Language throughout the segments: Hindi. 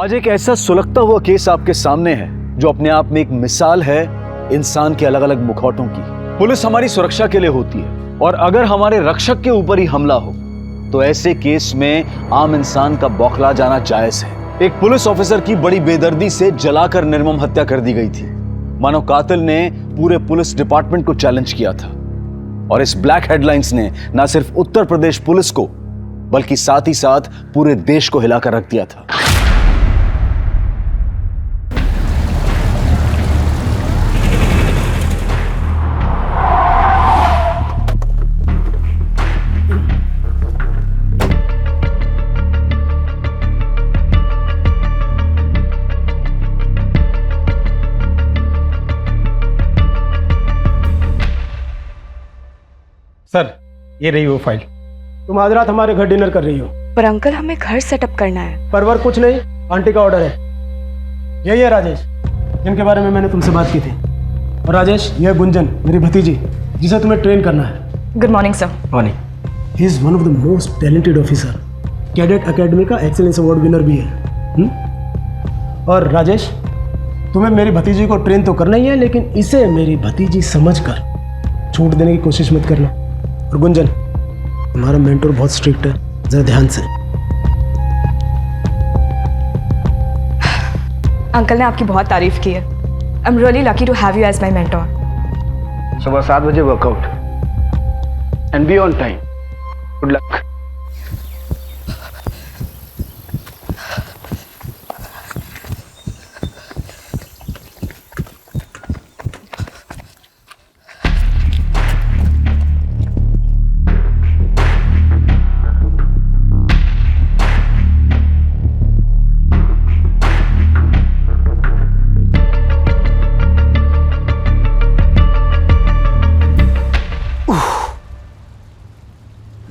आज एक ऐसा सुलगता हुआ केस आपके सामने है जो अपने आप में एक मिसाल है इंसान के अलग अलग मुखौटों की। पुलिस हमारी सुरक्षा के लिए होती है और अगर हमारे रक्षक के ऊपर ही हमला हो तो ऐसे केस में आम इंसान का बौखला जाना जायज है। एक पुलिस ऑफिसर की बड़ी बेदर्दी से जलाकर निर्मम हत्या कर दी गई थी। मानो कातिल ने पूरे पुलिस डिपार्टमेंट को चैलेंज किया था और इस ब्लैक हेडलाइंस ने न सिर्फ उत्तर प्रदेश पुलिस को बल्कि साथ ही साथ पूरे देश को हिलाकर रख दिया था। सर, ये रही वो फाइल। तुम आज रात हमारे घर डिनर कर रही हो। पर अंकल, हमें घर सेटअप करना है। परवर कुछ नहीं, आंटी का ऑर्डर है। यही है राजेश, जिनके बारे में मैंने तुमसे बात की थी। और राजेश, यह है गुंजन, मेरी भतीजी, जिसे तुम्हें ट्रेन करना है। Good morning sir. Morning. He is one of the most talented officer. Cadet academy का एक्सीलेंस अवार्ड विनर भी है। और राजेश, तुम्हें मेरी भतीजी को ट्रेन तो करना ही है, लेकिन इसे मेरी भतीजी समझकर छूट देने की कोशिश मत करना। और गुंजन, हमारा मेंटर बहुत स्ट्रिक्ट है, जरा ध्यान से। अंकल ने आपकी बहुत तारीफ की है। I am really lucky to have you as my mentor. सुबह 7 बजे workout and be on time. Good luck.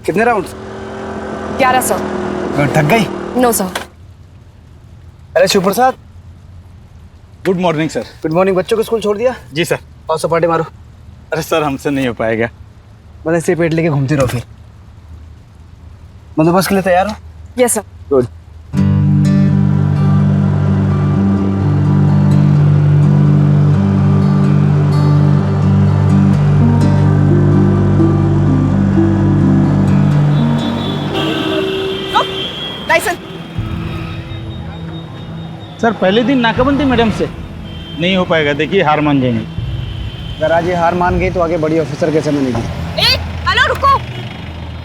कितने राउंड? 1100। थक गई? No sir. अरे Shiv Prasad, good morning sir. Good morning. बच्चों को स्कूल छोड़ दिया? जी सर। और सपाटे मारो। अरे सर, हमसे नहीं हो पाएगा। बस ऐसे पेट लेके घूमती रहो। फिर बंदोबस्त के लिए तैयार हो? Yes sir. गुड। सर, पहले दिन नाकाबंदी मैडम से नहीं हो पाएगा। देखिए, हार मान जाएंगे। अगर आज ये हार मान गई तो आगे बड़ी ऑफिसर कैसे बनेगी? हेलो, रुको।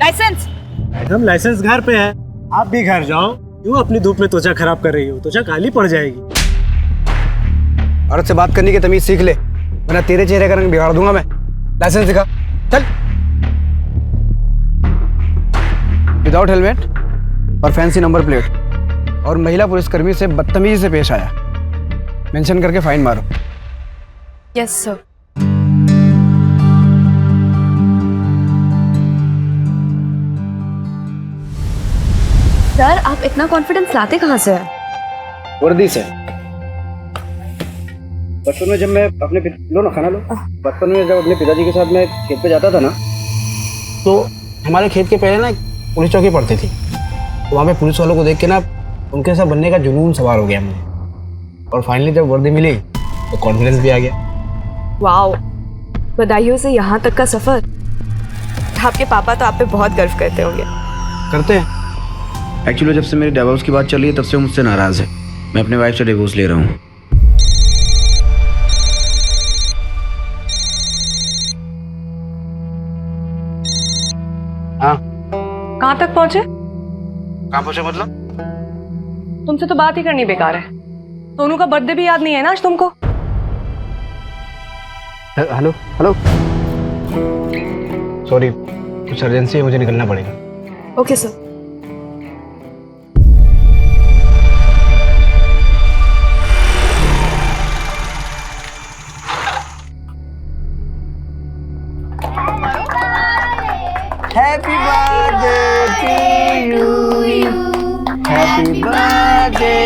लाइसेंस। मैडम, लाइसेंस घर पे है, आप भी घर जाओ। क्यों अपनी धूप में त्वचा खराब कर रही हो? त्वचा काली पड़ जाएगी। औरत से बात करने की तमीज सीख ले, वरना तेरे चेहरे का रंग बिगाड़ दूंगा मैं। लाइसेंस दिखा। चल। विदाउट हेलमेट और फैंसी नंबर प्लेट और महिला पुलिसकर्मी से बदतमीजी से पेश आया, मेंशन करके फाइन मारो। Yes sir. सर, आप इतना कॉन्फिडेंस लाते कहाँ से हैं? वर्दी से। बचपन में जब मैं अपने लो ना, खाना लो। बचपन में जब अपने पिताजी के साथ मैं खेत पे जाता था ना, तो हमारे खेत के पहले ना पुलिस चौकी पड़ती थी। तो वहाँ पे पुलिस वालों को देख के ना उनके साथ बनने का जुनून सवार हो गया मुझे। और फाइनली जब वर्दी मिली तो कॉन्फिडेंस भी आ गया। वाओ, बधाइयों से यहाँ तक का सफर। आपके पापा तो आप पे बहुत गर्व करते होंगे। करते हैं। एक्चुअली जब से मेरी डिवोर्स की बात चल रही है तब से वो मुझसे नाराज है। मैं अपने वाइफ से डिवोर्स ले रहा हूँ। हाँ। कहाँ तक पहुँचे? कहाँ पहुँचे मतलब? तुमसे तो बात ही करनी बेकार है। सोनू का बर्थडे भी याद नहीं है ना आज तुमको? हेलो हेलो, सॉरी, कुछ अर्जेंसी है, मुझे निकलना पड़ेगा। Okay sir. Happy birthday to you, happy birthday,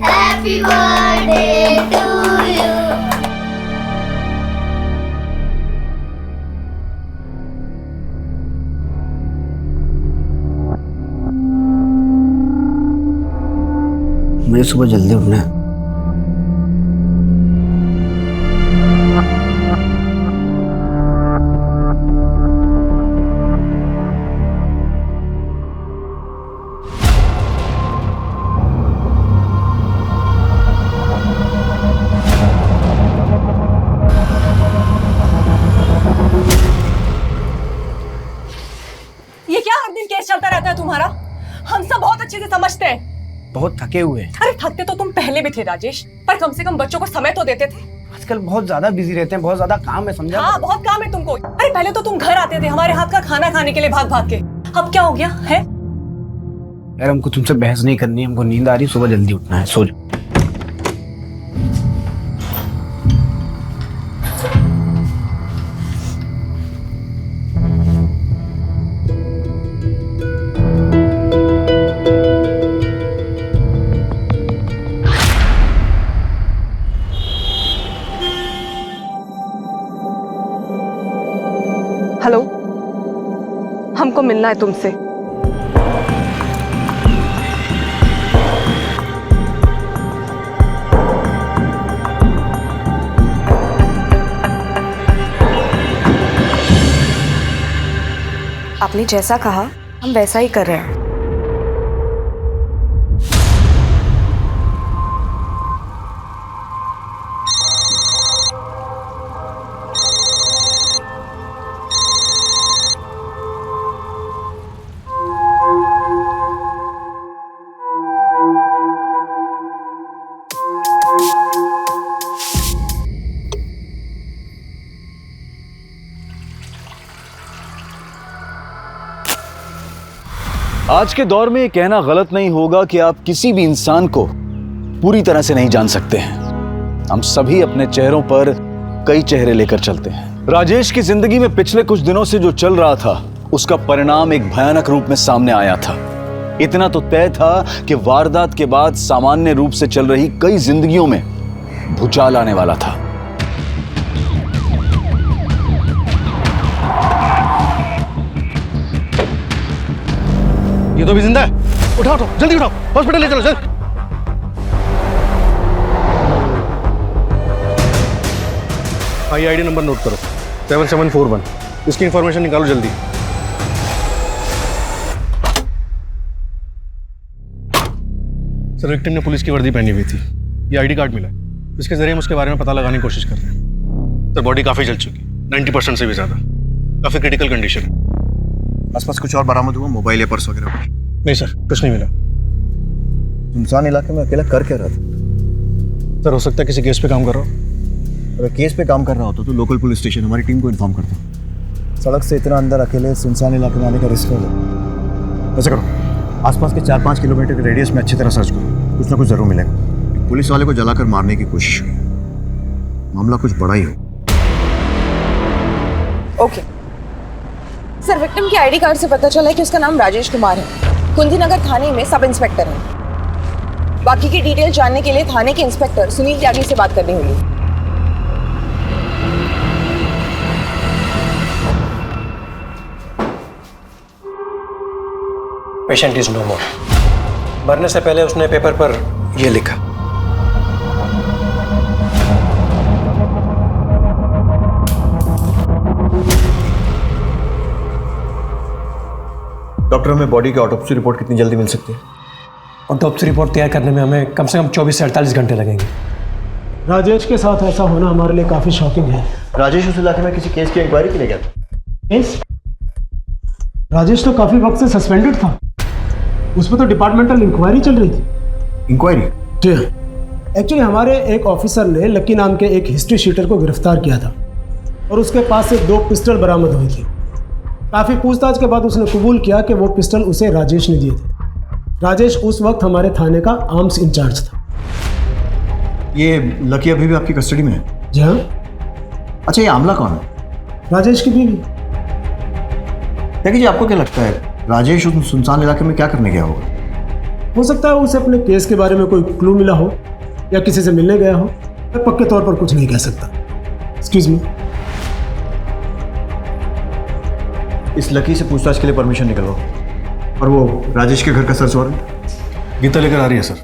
Happy birthday to you. मुझे सुबह जल्दी उठना है। ये क्या हर दिन केस चलता रहता है तुम्हारा? हम सब बहुत अच्छे से समझते हैं। बहुत थके हुए हैं। अरे थकते तो तुम पहले भी थे राजेश, पर कम से कम बच्चों को समय तो देते थे। आजकल बहुत ज्यादा बिजी रहते हैं, बहुत ज्यादा काम है, समझा? हाँ, बहुत काम है तुमको। अरे पहले तो तुम घर आते थे हमारे हाथ का खाना खाने के लिए भाग भाग के। अब क्या हो गया है? यार हमको तुमसे बहस नहीं करनी, हमको नींद आ रही, सुबह जल्दी उठना है, सो जाओ। हेलो, हमको मिलना है तुमसे। आपने जैसा कहा हम वैसा ही कर रहे हैं। आज के दौर में ये कहना गलत नहीं होगा कि आप किसी भी इंसान को पूरी तरह से नहीं जान सकते हैं। हम सभी अपने चेहरों पर कई चेहरे लेकर चलते हैं। राजेश की जिंदगी में पिछले कुछ दिनों से जो चल रहा था उसका परिणाम एक भयानक रूप में सामने आया था। इतना तो तय था कि वारदात के बाद सामान्य रूप से चल रही कई जिंदगियों में भूचाल आने वाला था। ये तो भी जिंदा है। उठाओ उठाओ, जल्दी उठाओ, हॉस्पिटल ले चलो सर। आईडी नंबर नोट करो, 7741। इसकी इंफॉर्मेशन निकालो जल्दी। सर विक्टिम ने पुलिस की वर्दी पहनी हुई थी, ये आईडी कार्ड मिला, इसके जरिए हम उसके बारे में पता लगाने की कोशिश कर रहे हैं। सर बॉडी काफी जल चुकी, 90% से भी ज्यादा, काफी क्रिटिकल कंडीशन है। आसपास कुछ और बरामद हुआ, मोबाइल या पर्स वगैरह? नहीं सर, कुछ नहीं मिला। सुनसान इलाके में अकेला कर क्या रहा था? सर हो सकता है किसी केस पे काम कर रहा हो। अगर केस पे काम कर रहा होता तो लोकल पुलिस स्टेशन हमारी टीम को इन्फॉर्म करता। सड़क से इतना अंदर अकेले सुनसान इलाके में आने का रिस्क है। ऐसा करो, आसपास के 4-5 किलोमीटर के रेडियस में अच्छी तरह सर्च करो, कुछ ना कुछ जरूर मिलेगा। पुलिस वाले को जलाकर मारने की कोशिश हुई, मामला कुछ बड़ा ही हो। ओके सर, विक्टिम की आईडी कार्ड से पता चला है कि उसका नाम राजेश कुमार है, कुंदीनगर थाने में सब इंस्पेक्टर है। बाकी की डिटेल जानने के लिए थाने के इंस्पेक्टर सुनील त्यागी से बात करनी होगी। पेशेंट इज नो मोर। मरने से पहले उसने पेपर पर यह लिखा। डॉक्टर, हमें बॉडी की ऑटोप्सी रिपोर्ट कितनी जल्दी मिल सकती है? ऑटोप्सी रिपोर्ट तैयार करने में हमें कम से कम 24 से 48 घंटे लगेंगे। राजेश के साथ ऐसा होना हमारे लिए काफ़ी शॉकिंग है। राजेश उस इलाके में किसी केस की इंक्वायरी के लिए गया था? केस? राजेश तो काफ़ी वक्त से सस्पेंडेड था, उस पर तो डिपार्टमेंटल इंक्वायरी चल रही थी। इंक्वायरी? जी हाँ। एक्चुअली हमारे एक ऑफिसर ने लक्की नाम के एक हिस्ट्री शीटर को गिरफ्तार किया था और उसके पास से 2 पिस्टल बरामद हुई थी। काफ़ी पूछताछ के बाद उसने कबूल किया कि वो पिस्टल उसे राजेश ने दिए थे। राजेश उस वक्त हमारे थाने का आर्म्स इंचार्ज था। ये लकी अभी भी आपकी कस्टडी में है? जी हाँ। अच्छा, ये आमला कौन है? राजेश की बीवी। देखिए जी, आपको क्या लगता है राजेश उस सुनसान इलाके में क्या करने गया होगा? हो सकता है उसे अपने केस के बारे में कोई क्लू मिला हो या किसी से मिलने गया हो। मैं पक्के तौर पर कुछ नहीं कह सकता। Excuse me. इस लकी से पूछताछ के लिए परमिशन निकलवाओ। और वो राजेश के घर का सर्च वारंट? गीता लेकर आ रही है सर।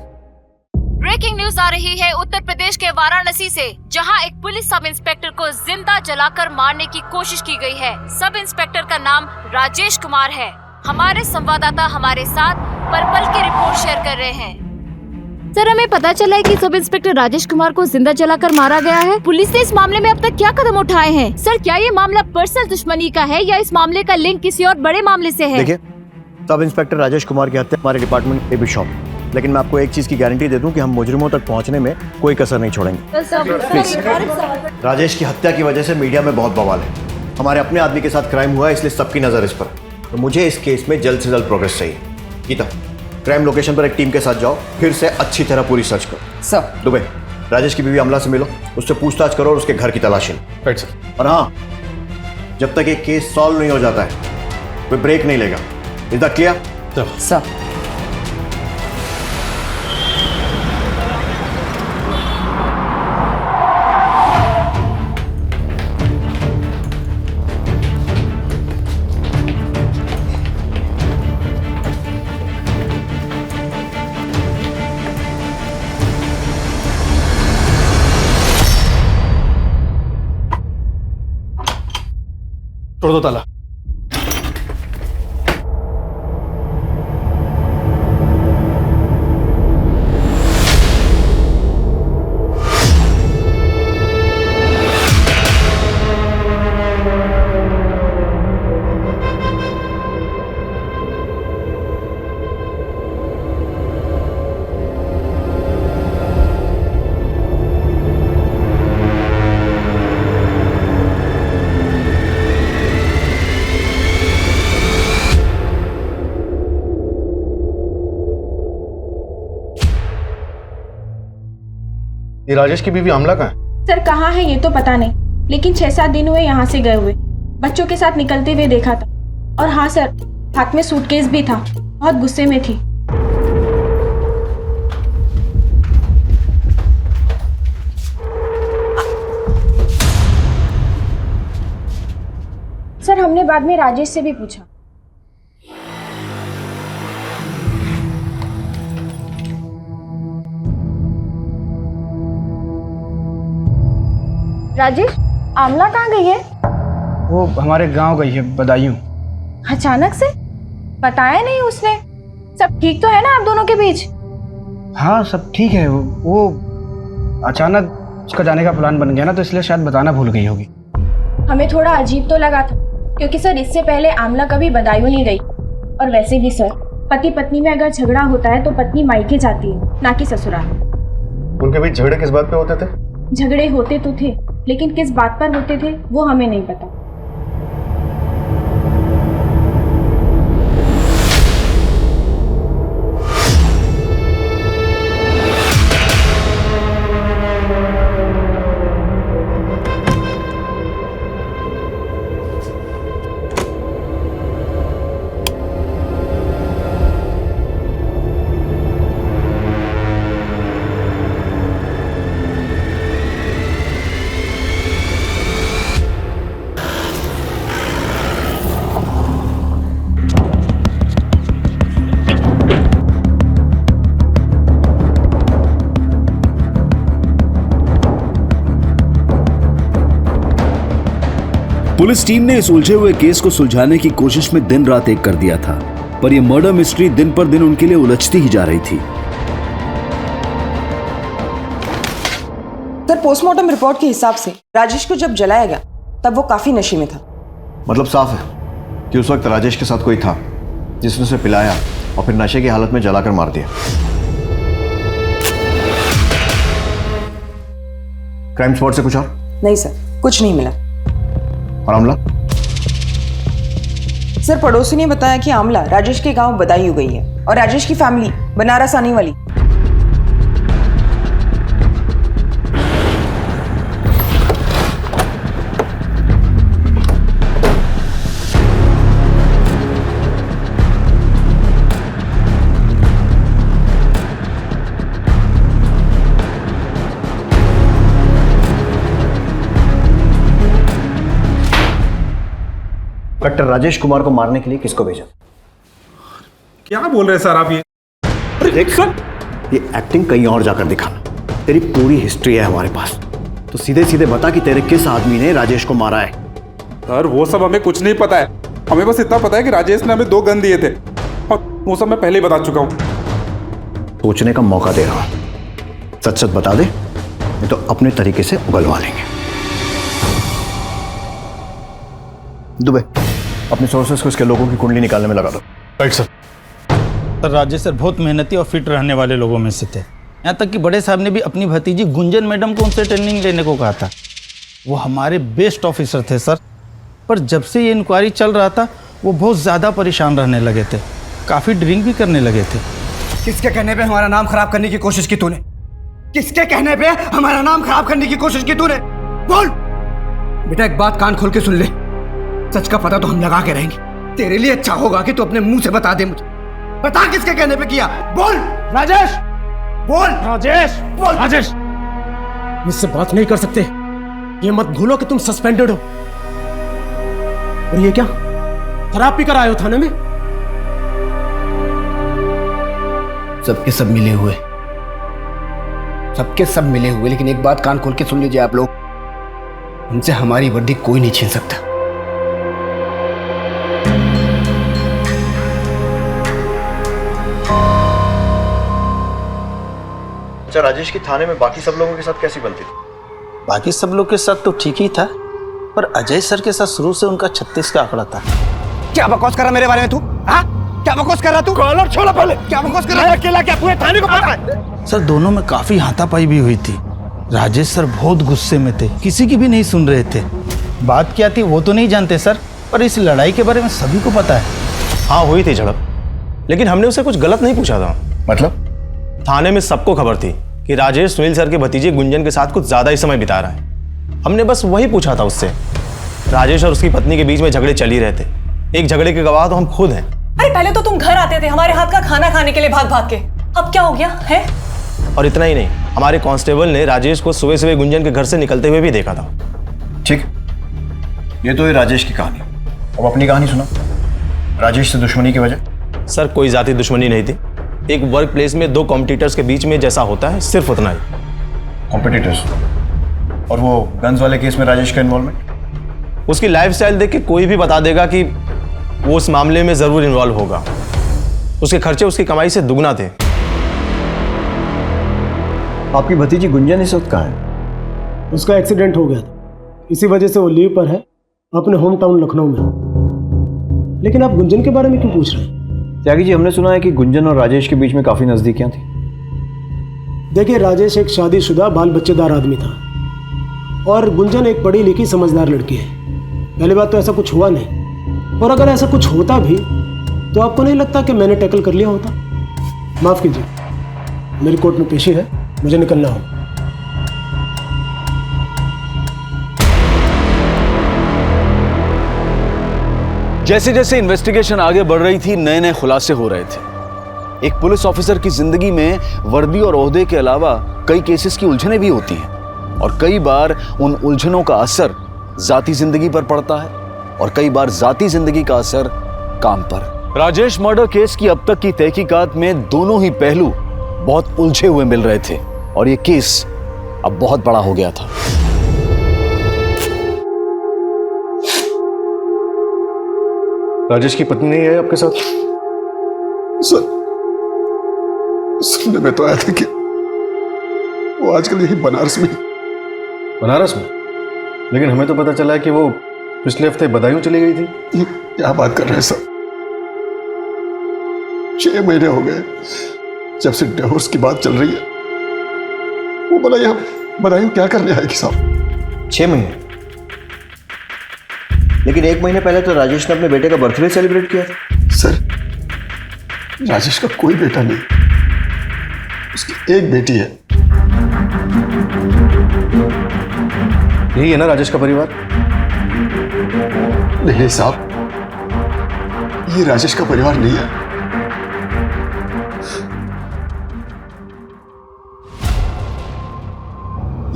उत्तर प्रदेश के वाराणसी से, जहां एक पुलिस सब इंस्पेक्टर को जिंदा जलाकर मारने की कोशिश की गई है। सब इंस्पेक्टर का नाम राजेश कुमार है। हमारे संवाददाता हमारे साथ पल पल की रिपोर्ट शेयर कर रहे हैं। सर, हमें पता चला है कि सब इंस्पेक्टर राजेश कुमार को जिंदा जलाकर मारा गया है। पुलिस ने इस मामले में अब तक क्या कदम उठाए हैं? सर, क्या ये मामला पर्सनल दुश्मनी का है या इस मामले का लिंक किसी और बड़े मामले से है? देखिए, सब इंस्पेक्टर राजेश कुमार की हत्या हमारे डिपार्टमेंट पे भी शॉप, लेकिन मैं आपको एक चीज की गारंटी दे दूं कि हम मुजरिमों तक पहुंचने में कोई कसर नहीं छोड़ेंगे। प्लीज। राजेश की हत्या की वजह से मीडिया में बहुत बवाल है। हमारे अपने आदमी के साथ क्राइम हुआ है, इसलिए सबकी नजर इस पर। तो मुझे इस केस में जल्द से जल्द प्रोग्रेस चाहिए। गीता, क्राइम लोकेशन पर एक टीम के साथ जाओ, फिर से अच्छी तरह पूरी सर्च करो। सर। दुबे, राजेश की बीवी अमला से मिलो, उससे पूछताछ करो और उसके घर की तलाशी लो। Right sir. और हाँ, जब तक ये केस सॉल्व नहीं हो जाता है कोई ब्रेक नहीं लेगा। Is that clear? सर। तोड़ दो ताला। ये राजेश की बीवी आमला कहाँ है? सर, कहाँ है ये तो पता नहीं, लेकिन 6-7 दिन हुए यहाँ से गए हुए। बच्चों के साथ निकलते हुए देखा था। और हाँ सर, हाथ में सूटकेस भी था। बहुत गुस्से में थी। सर, हमने बाद में राजेश से भी पूछा। राजेश, आमला कहाँ गई है? वो हमारे गांव गई है, बदायूं। अचानक से? बताया नहीं उसने। सब ठीक तो है ना आप दोनों के बीच? हाँ, सब ठीक है। वो अचानक उसका जाने का प्लान बन गया ना, तो इसलिए शायद बताना भूल गई होगी। हमें थोड़ा अजीब तो लगा था, क्योंकि सर इससे पहले आमला कभी बदायूं नहीं गई। और वैसे भी सर, पति पत्नी में अगर झगड़ा होता है तो पत्नी मायके जाती है, ना कि ससुराल। उनके बीच झगड़े किस बात पे होते थे? झगड़े होते तो थे, लेकिन किस बात पर होते थे वो हमें नहीं पता। पुलिस टीम ने इस उलझे हुए केस को सुलझाने की कोशिश में दिन रात एक कर दिया था, पर यह मर्डर मिस्ट्री दिन पर दिन उनके लिए उलझती ही जा रही थी। सर, पोस्टमार्टम रिपोर्ट के हिसाब से राजेश को जब जलाया गया तब वो काफी नशे में था। मतलब साफ है कि उस वक्त राजेश के साथ कोई था जिसने उसे पिलाया और फिर नशे की हालत में जलाकर मार दिया। क्राइम स्पॉट से कुछ और? नहीं सर, कुछ नहीं मिला। और आमला? सर, पड़ोसी ने बताया कि आमला राजेश के गांव बदायूं गई है और राजेश की फैमिली बनारस आने वाली। इंस्पेक्टर राजेश कुमार को मारने के लिए किसको भेजा? क्या बोल रहे हैं सर आप? ये देख सर, ये एक्टिंग कहीं और जाकर दिखाना। तेरी पूरी हिस्ट्री है हमारे पास, तो सीधे सीधे बता कि तेरे किस आदमी ने राजेश को मारा है। सर वो सब हमें कुछ नहीं पता है, हमें बस इतना पता है कि राजेश ने हमें 2 गन दिए थे और वो सब मैं पहले ही बता चुका हूँ। सोचने का मौका दे रहा हूं, सच सच बता दे, नहीं तो अपने तरीके से उगलवा लेंगे। दुबे, अपने सोर्सेस को इसके लोगों की कुंडली निकालने में लगा दो। Right sir. Sir Rajesh sir बहुत मेहनती और फिट रहने वाले लोगों में से थे। यहाँ तक कि बड़े साहब ने भी अपनी भतीजी गुंजन मैडम को उनसे ट्रेनिंग लेने को कहा था। वो हमारे बेस्ट ऑफिसर थे सर, पर जब से ये इंक्वायरी चल रहा था वो बहुत ज़्यादा परेशान रहने लगे थे, काफ़ी ड्रिंक भी करने लगे थे। किसके कहने पे हमारा नाम खराब करने की कोशिश की तूने? किसके कहने पे हमारा नाम खराब करने की कोशिश की तूने? बोल बेटा, एक बात कान खोल के सुन ले, सच का पता तो हम लगा के रहेंगे। तेरे लिए अच्छा होगा कि तू अपने मुंह से बता दे मुझे, बता किसके कहने पे किया। बोल राजेश, बोल राजेश, बोल राजेश। मुझसे बात नहीं कर सकते, ये मत भूलो कि तुम सस्पेंडेड हो। और ये क्या शराब पीकर आए हो थाने में? सबके सब मिले हुए, सबके सब मिले हुए, लेकिन एक बात कान खोल के सुन लीजिए आप लोग, हमसे हमारी वर्दी कोई नहीं छीन सकता। अच्छा, राजेश की थाने में बाकी सब लोगों के साथ कैसी बनती थी? बाकी सब लोग के साथ तो ठीक ही था, पर अजय सर के साथ शुरू से उनका 36 का आंकड़ा था। क्या बकवास कर रहा मेरे बारे में तू? हाँ, क्या बकवास कर रहा तू? कॉलर छोड़ा पहले। क्या बकवास कर रहा है? अकेला क्या पूरे थाने को पता है? सर दोनों में काफी हाथापाई भी हुई थी। राजेश सर बहुत गुस्से में थे, किसी की भी नहीं सुन रहे थे। बात क्या थी वो तो नहीं जानते सर, पर इस लड़ाई के बारे में सभी को पता है। हाँ हुई थी झड़प, लेकिन हमने उसे कुछ गलत नहीं पूछा था। मतलब? थाने में सबको खबर थी कि राजेश सुनील सर के भतीजे गुंजन के साथ कुछ ज्यादा ही समय बिता रहा है। हमने बस वही पूछा था उससे। राजेश और उसकी पत्नी के बीच में झगड़े चल ही रहे थे, एक झगड़े के गवाह तो हम खुद हैं। अरे पहले तो तुम घर आते थे हमारे हाथ का खाना खाने के लिए भाग भाग के, अब क्या हो गया है? और इतना ही नहीं, हमारे कांस्टेबल ने राजेश को सुबह सुबह गुंजन के घर से निकलते हुए भी देखा था। ठीक, ये तो है राजेश की कहानी। अब अपनी कहानी सुना। राजेश से दुश्मनी की वजह? सर कोई जाति दुश्मनी नहीं थी, एक वर्क प्लेस में 2 कॉम्पिटिटर्स के बीच में जैसा होता है, सिर्फ उतना ही। कॉम्पिटिटर्स? और वो गन्स वाले केस में राजेश का इन्वॉल्वमेंट? उसकी लाइफस्टाइल देख के कोई भी बता देगा कि वो उस मामले में जरूर इन्वॉल्व होगा। उसके खर्चे उसकी कमाई से दुगना थे। आपकी भतीजी गुंजन इस वक्त कहाँ है? उसका एक्सीडेंट हो गया था, इसी वजह से वो लीव पर है अपने होम टाउन लखनऊ में। लेकिन आप गुंजन के बारे में क्यों पूछ रहे हैं? त्यागी जी, हमने सुना है कि गुंजन और राजेश के बीच में काफी नजदीकियां थी। देखिए, राजेश एक शादीशुदा बाल बच्चेदार आदमी था और गुंजन एक पढ़ी लिखी समझदार लड़की है। पहली बात तो ऐसा कुछ हुआ नहीं, और अगर ऐसा कुछ होता भी तो आपको नहीं लगता कि मैंने टैकल कर लिया होता? माफ कीजिए, मेरी कोर्ट में पेशी है, मुझे निकलना हो। जैसे जैसे इन्वेस्टिगेशन आगे बढ़ रही थी, नए नए खुलासे हो रहे थे। एक पुलिस ऑफिसर की जिंदगी में वर्दी और ओहदे के अलावा कई केसेस की उलझनें भी होती हैं, और कई बार उन उलझनों का असर जाती जिंदगी पर पड़ता है और कई बार जाती जिंदगी का असर काम पर। राजेश मर्डर केस की अब तक की तहकीकात में दोनों ही पहलू बहुत उलझे हुए मिल रहे थे और ये केस अब बहुत बड़ा हो गया था। राजेश की पत्नी नहीं है आपके साथ? सर सुनने में तो आया था कि वो आजकल यही बनारस में। बनारस में? लेकिन हमें तो पता चला है कि वो पिछले हफ्ते बदायूं चली गई थी। ये क्या बात कर रहे हैं सर? 6 महीने हो गए जब से डिवोर्स की बात चल रही है। वो बोला यहाँ बदायूं क्या करने आएगी साहब? 6 महीने? लेकिन 1 महीने पहले तो राजेश ने अपने बेटे का बर्थडे सेलिब्रेट किया था। सर राजेश का कोई बेटा नहीं, उसकी एक बेटी है। यही है ना राजेश का परिवार? नहीं साहब, ये राजेश का परिवार नहीं है।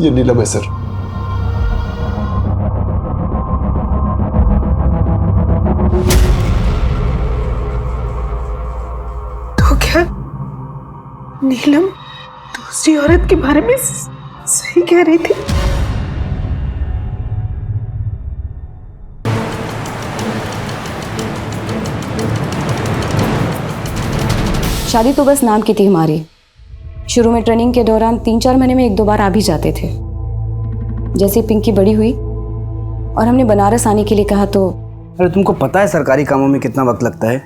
ये नीलम है सर। तो क्या नीलम दूसरी औरत के बारे में सही कह रही थी। शादी तो बस नाम की थी हमारी। शुरू में ट्रेनिंग के दौरान 3-4 महीने में 1-2 बार आ भी जाते थे। जैसे पिंकी बड़ी हुई और हमने बनारस आने के लिए कहा तो अरे तुमको पता है सरकारी कामों में कितना वक्त लगता है।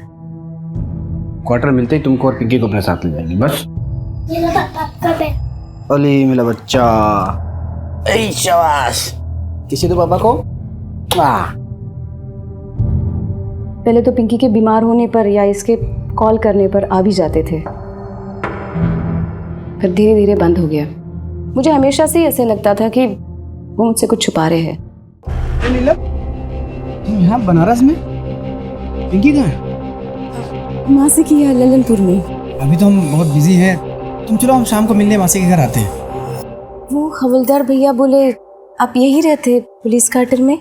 क्वार्टर मिलते ही तुमको और पिंकी को अपने साथ ले जाएंगे बस। अली मेरा बच्चा, ऐ शाबाश। किसी तो पापा को पहले तो पिंकी के बीमार होने पर या इसके कॉल करने पर आ भी जाते थे, फिर धीरे धीरे बंद हो गया। मुझे हमेशा से ही ऐसे लगता था कि वो मुझसे कुछ छुपा रहे हैं। नीलम, तुम यहाँ बनारस में? पिंकी कहाँ है? मासी की है ललनपुर में। अभी तो हम बहुत बिजी हैं, तुम चलो हम शाम को मिलने मासी के घर आते हैं। वो हवलदार भैया बोले आप यही रहते पुलिस क्वार्टर में?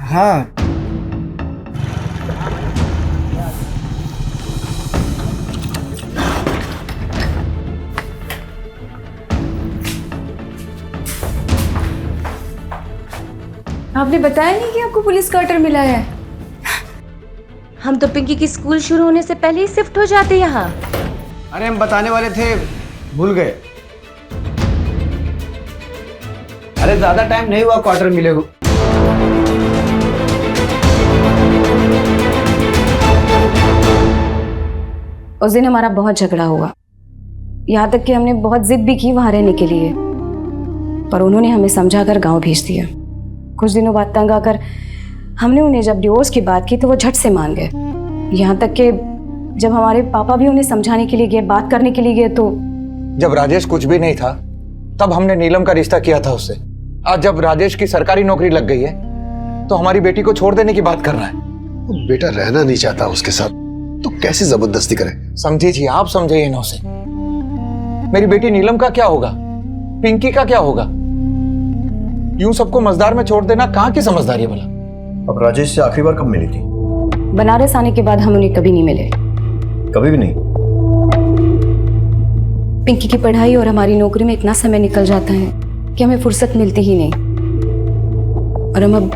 हाँ। आपने बताया नहीं कि आपको पुलिस क्वार्टर मिला है? हम तो पिंकी की स्कूल शुरू होने से पहले ही शिफ्ट हो जाते यहाँ। अरे हम बताने वाले थे, भूल गए। अरे ज्यादा टाइम नहीं हुआ क्वार्टर मिले हो। उस दिन हमारा बहुत झगड़ा हुआ, यहाँ तक कि हमने बहुत जिद भी की वहां रहने के लिए, पर उन्होंने हमें समझाकर गांव भेज दिया। कुछ दिनों बाद तंग आकर हमने उन्हें जब डिवोर्स की बात की तो वो झट से मान गए। यहाँ तक कि जब हमारे पापा भी उन्हें समझाने के लिए गए, बात करने के लिए गए तो जब राजेश कुछ भी नहीं था तब हमने नीलम का रिश्ता किया था उससे। आज जब राजेश की सरकारी नौकरी लग गई है तो हमारी बेटी को छोड़ देने की बात कर रहा है। वो बेटा रहना नहीं चाहता उसके साथ, तो कैसे जबरदस्ती करे? समझिए, आप समझिए ना उसे। मेरी बेटी नीलम का क्या होगा, पिंकी का क्या होगा? यूं सबको मजदार में छोड़ देना कहाँ की समझदारी है भला? अब राजेश से आखिरी बार कब मिली थी? बनारस आने के बाद हम उन्हें कभी नहीं मिले। कभी भी नहीं? पिंकी की पढ़ाई और हमारी नौकरी में इतना समय निकल जाता है कि हमें फुर्सत मिलती ही नहीं, और हम अब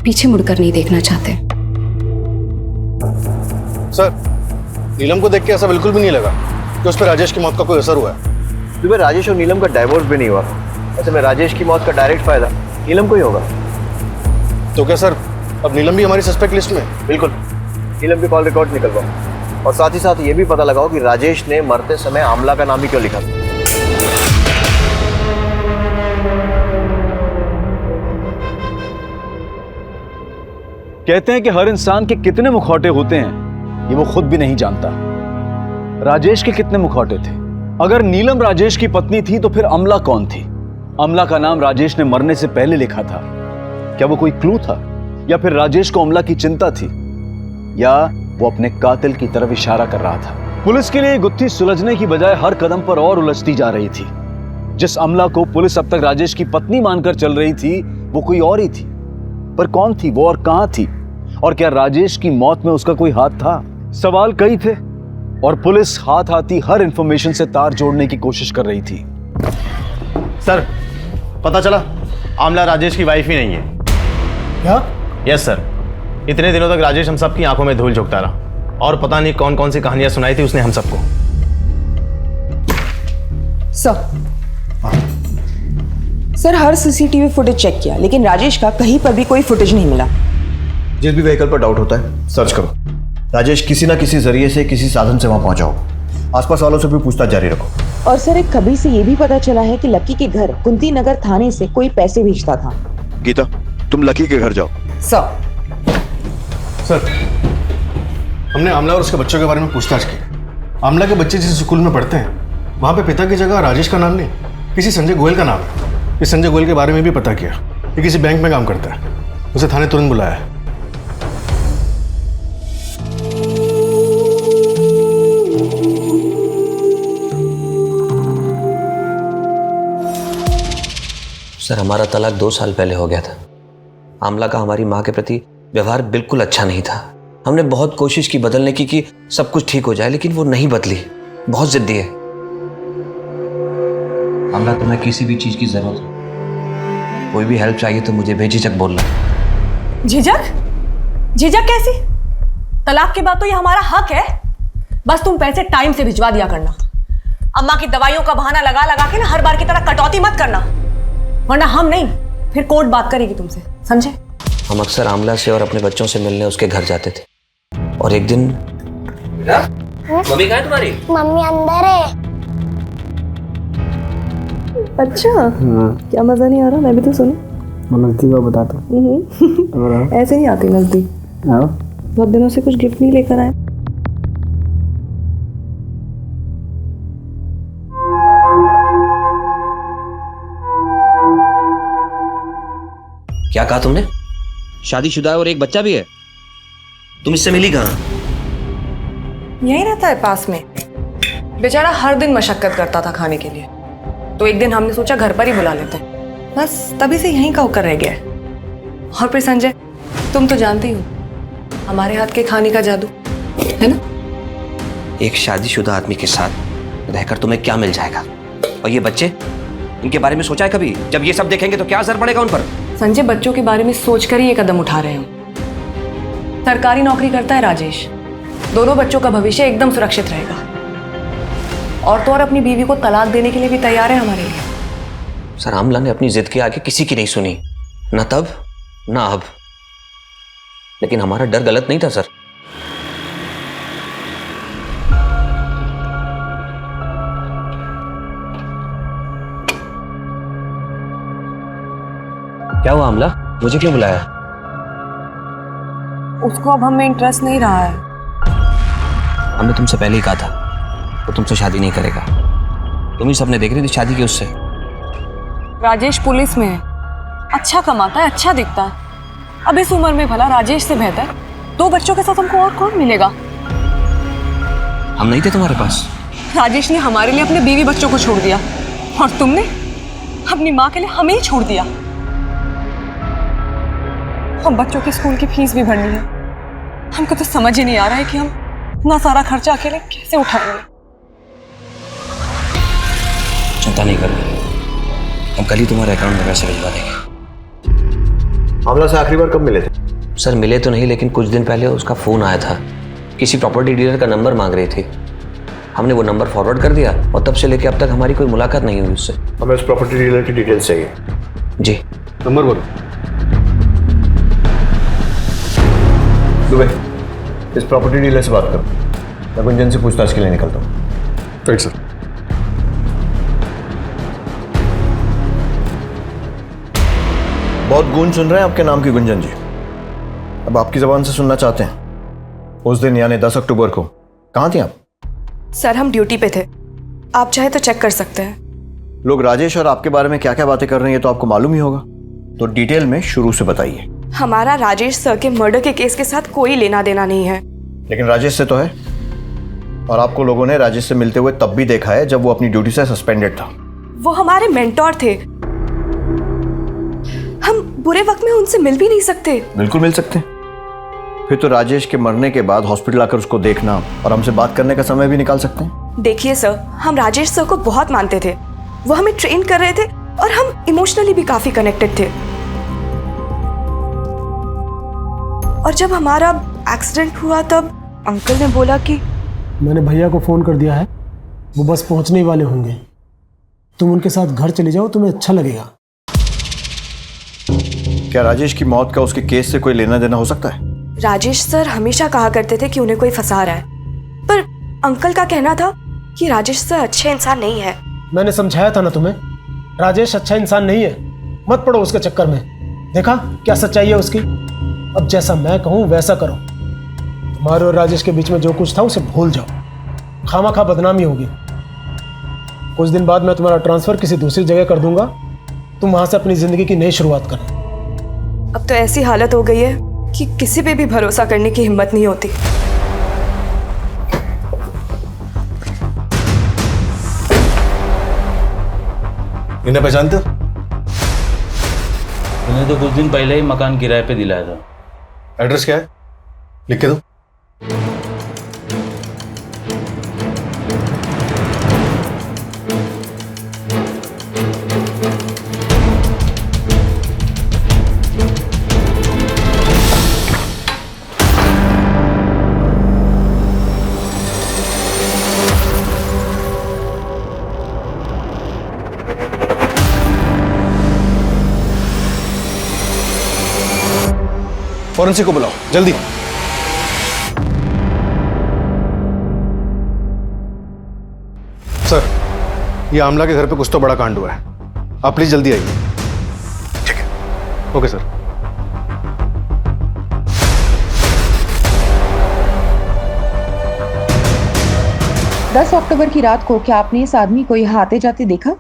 पीछे मुड़कर नहीं देखना चाहते। सर, नीलम को देख के ऐसा बिल्कुल भी नहीं लगा कि उस पर राजेश की मौत का कोई असर हुआ है। सुबह राजेश और नीलम का डाइवोर्स भी नहीं हुआ। ऐसे में राजेश की मौत का डायरेक्ट फायदा नीलम को ही होगा। तो क्या सर, अब नीलम भी हमारी सस्पेक्ट लिस्ट में? बिल्कुल। नीलम के कॉल रिकॉर्ड निकलवाओ और साथ ही साथ ये भी पता लगाओ कि राजेश ने मरते समय आमला का नाम ही क्यों लिखा। कहते हैं कि हर इंसान के कितने मुखौटे होते हैं ये वो खुद भी नहीं जानता। राजेश के कितने मुखौटे थे? अगर नीलम राजेश की पत्नी थी तो फिर अमला कौन थी? अमला का नाम राजेश ने मरने से पहले लिखा था। क्या वो कोई क्लू था, या फिर राजेश को अमला की चिंता थी, या वो अपने कातिल की तरफ इशारा कर रहा था? पुलिस के लिए गुत्थी सुलझने की बजाय हर कदम पर और उलझती जा रही थी। जिस अमला को पुलिस अब तक राजेश की पत्नी मानकर चल रही थी वो कोई और ही थी। पर कौन थी वो और कहां थी? और क्या राजेश की मौत में उसका कोई हाथ था? सवाल कई थे और पुलिस हाथ आती हर इंफॉर्मेशन से तार जोड़ने की कोशिश कर रही थी। सर, पता चला आमला राजेश की वाइफ ही नहीं है। क्या? Yes sir. इतने दिनों तक राजेश हम सबकी आंखों में धूल झोंकता रहा और पता नहीं कौन कौन सी कहानियां सुनाई थी उसने हम सबको। सर हर सीसीटीवी फुटेज चेक किया लेकिन राजेश का कहीं पर भी कोई फुटेज नहीं मिला। जिस भी व्हीकल पर डाउट होता है सर्च करो। राजेश किसी ना किसी जरिए से किसी साधन से वहां पहुंचा हो। आसपास वालों से भी पूछताछ जारी रखो। और सर एक खबरी से ये भी पता चला है कि लक्की के घर कुंती नगर थाने से कोई पैसे भेजता था। गीता, तुम लकी के घर जाओ। सर, हमने आमला और उसके बच्चों के बारे में पूछताछ की। आमला के बच्चे जिस स्कूल में पढ़ते हैं वहाँ पे पिता की जगह राजेश का नाम नहीं, किसी संजय गोयल का नाम है। इस संजय गोयल के बारे में भी पता किया। ये किसी बैंक में काम करता है। उसे थाने तुरंत बुलाया है। सर, हमारा तलाक 2 साल पहले हो गया था। आमला का हमारी माँ के प्रति व्यवहार बिल्कुल अच्छा नहीं था। हमने बहुत कोशिश की बदलने की कि सब कुछ ठीक हो जाए, लेकिन वो नहीं बदली। बहुत जिद्दी है। आमला, तुम्हें किसी भी चीज की जरूरत हो, कोई भी हेल्प चाहिए तो मुझे बेझिझक बोलना। झिझक? झिझक कैसी? तलाक के बाद तो ये हमारा हक है। बस तुम पैसे टाइम से भिजवा दिया करना। अम्मा की दवाइयों का बहाना लगा लगा के ना हर बार की तरह कटौती मत करना, वरना हम नहीं फिर कोर्ट बात करेगी तुमसे, समझे? हम अक्सर आमला से और अपने बच्चों से मिलने उसके घर जाते थे, और एक दिन मम्मी कहाँ है तुम्हारी? मम्मी अंदर है। अच्छा, क्या मजा नहीं आ रहा? मैं भी तो सुनूं। मैं नजदीक का बताता हूँ। ऐसे नहीं आती नजदीक। बहुत दिनों से कुछ गिफ्ट नहीं लेकर आए। क्या कहा तुमने? शादीशुदा है और एक बच्चा भी है। तुम इससे मिली कहाँ? यही रहता है पास में। बेचारा हर दिन मशक्कत करता था खाने के लिए, तो एक दिन हमने सोचा घर पर ही बुला लेते हैं। बस तभी से यहीं का होकर रह गया है। और फिर संजय, तुम तो जानती हो हमारे हाथ के खाने का जादू है ना। एक शादीशुदा आदमी के साथ रहकर तुम्हें क्या मिल जाएगा? और ये बच्चे, इनके बारे में सोचा है कभी? जब ये सब देखेंगे तो क्या असर पड़ेगा उन पर? संजय, बच्चों के बारे में सोचकर ही ये कदम उठा रहे हैं। सरकारी नौकरी करता है राजेश, दोनों बच्चों का भविष्य एकदम सुरक्षित रहेगा। और तो और अपनी बीवी को तलाक देने के लिए भी तैयार है हमारे लिए। सर, आमला ने अपनी जिद के आगे किसी की नहीं सुनी, ना तब ना अब। लेकिन हमारा डर गलत नहीं था सर। क्या हुआ आमला? मुझे क्यों बुलाया? उसको अब हमें इंटरेस्ट नहीं रहा है। हमने तुमसे पहले ही कहा था वो तुमसे शादी नहीं करेगा। तुम ही सपने देख रही थी शादी की उससे। राजेश पुलिस में है, अच्छा कमाता है, अच्छा दिखता है। अब इस उम्र में भला राजेश से बेहतर 2 बच्चों के साथ हमको और कौन मिलेगा? हम नहीं थे तुम्हारे पास? राजेश ने हमारे लिए अपने बीवी बच्चों को छोड़ दिया, और तुमने अपनी माँ के लिए हमें ही छोड़ दिया। हम बच्चों की स्कूल की फीस भी भरनी है। हमको तो समझ ही नहीं आ रहा है कि हम इतना सारा खर्चा अकेले कैसे उठाएंगे। चिंता नहीं करो, हम कल ही तुम्हारे अकाउंट में पैसे भिजवा देंगे। आमला से आखिरी बार कब मिले थे? सर, मिले तो नहीं, लेकिन कुछ दिन पहले उसका फ़ोन आया था। किसी प्रॉपर्टी डीलर का नंबर मांग रही थी। हमने वो नंबर फॉरवर्ड कर दिया, और तब से लेके अब तक हमारी कोई मुलाकात नहीं हुई उससे। हमें उस प्रॉपर्टी डीलर की डिटेल्स चाहिए। जी। नंबर बोलो। दुबे, इस प्रॉपर्टी डीलर से बात करो। मैं गुंजन से पूछताछ के लिए निकलता हूँ। Right sir. बहुत गूंज सुन रहे हैं आपके नाम की गुंजन जी। अब आपकी जबान से सुनना चाहते हैं, उस दिन यानी 10 अक्टूबर को कहाँ थी आप? सर, हम ड्यूटी पे थे, आप चाहे तो चेक कर सकते हैं। लोग राजेश और आपके बारे में क्या क्या बातें कर रहे हैं ये तो आपको मालूम ही होगा, तो डिटेल में शुरू से बताइए। हमारा राजेश सर के मर्डर के केस के साथ कोई लेना देना नहीं है। लेकिन राजेश से तो है, और आपको लोगों ने राजेश से मिलते हुए तब भी देखा है जब वो अपनी ड्यूटी से सस्पेंडेड था। वो हमारे मेंटोर थे, हम बुरे वक्त में उनसे मिल भी नहीं सकते। बिल्कुल मिल सकते हैं। फिर तो राजेश के मरने के बाद हॉस्पिटल आकर उसको देखना और हमसे बात करने का समय भी निकाल सकते हैं। देखिए सर, हम राजेश सर को बहुत मानते थे, वो हमें ट्रेन कर रहे थे और हम इमोशनली भी काफी कनेक्टेड थे। और जब हमारा एक्सीडेंट हुआ तब अंकल ने बोला कि मैंने भैया को फ़ोन कर दिया है, वो बस पहुंचने ही वाले होंगे, तुम उनके साथ घर चले जाओ, तुम्हें अच्छा लगेगा। क्या राजेश की मौत का उसके केस से कोई लेना देना हो सकता है? राजेश सर हमेशा कहा करते थे कि उन्हें कोई फंसा रहा है, पर अंकल का कहना था कि राजेश सर अच्छे इंसान नहीं है। मैंने समझाया था ना तुम्हें, राजेश अच्छा इंसान नहीं है, मत पड़ो उसके चक्कर में। देखा क्या सच्चाई है उसकी। अब जैसा मैं कहूँ वैसा करो। तुम्हारे और राजेश के बीच में जो कुछ था उसे भूल जाओ, खामा बदनामी होगी। कुछ दिन बाद मैं तुम्हारा ट्रांसफर किसी दूसरी जगह कर दूंगा, तुम वहां से अपनी जिंदगी की नई शुरुआत करना। अब तो ऐसी हालत हो गई है कि किसी पे भी भरोसा करने की हिम्मत नहीं होती। इन्हें पहचानते हो? मैंने तो कुछ दिन पहले ही मकान किराए पे दिलाया था। एड्रेस क्या है? लिख के दो। फॉरेंसिक को बुलाओ जल्दी। सर, ये आमला के घर पे कुछ तो बड़ा कांड हुआ है, आप प्लीज जल्दी आइए। ठीक है, ओके सर। दस अक्टूबर की रात को क्या आपने इस आदमी को यहाँ आते जाते देखा?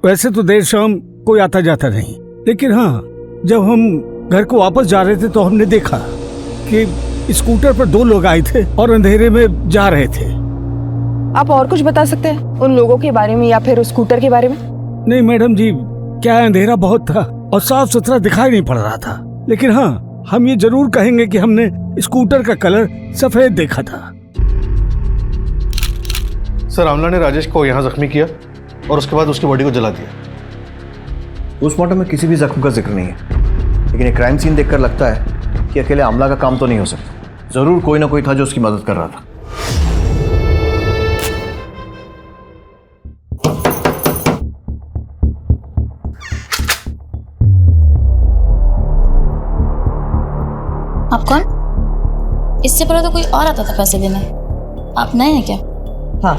वैसे तो देर शाम कोई आता जाता नहीं, लेकिन हाँ, जब हम घर को वापस जा रहे थे तो हमने देखा कि स्कूटर पर दो लोग आए थे और अंधेरे में जा रहे थे। आप और कुछ बता सकते हैं उन लोगों के बारे में या फिर उस स्कूटर के बारे में? नहीं मैडम जी, क्या अंधेरा बहुत था और साफ सुथरा दिखाई नहीं पड़ रहा था, लेकिन हाँ, हम ये जरूर कहेंगे कि हमने स्कूटर का कलर सफेद देखा था। सर, आमला ने राजेश को यहाँ जख्मी किया और उसके बाद उसकी बॉडी को जला दिया। पोस्टमार्टम में किसी भी जख्म का जिक्र नहीं है, लेकिन एक क्राइम सीन देखकर लगता है कि अकेले आमला का काम तो नहीं हो सकता। जरूर कोई ना कोई था जो उसकी मदद कर रहा था। आप कौन? इससे पहले तो कोई और आता था पैसे देने। आप नए हैं क्या? हाँ।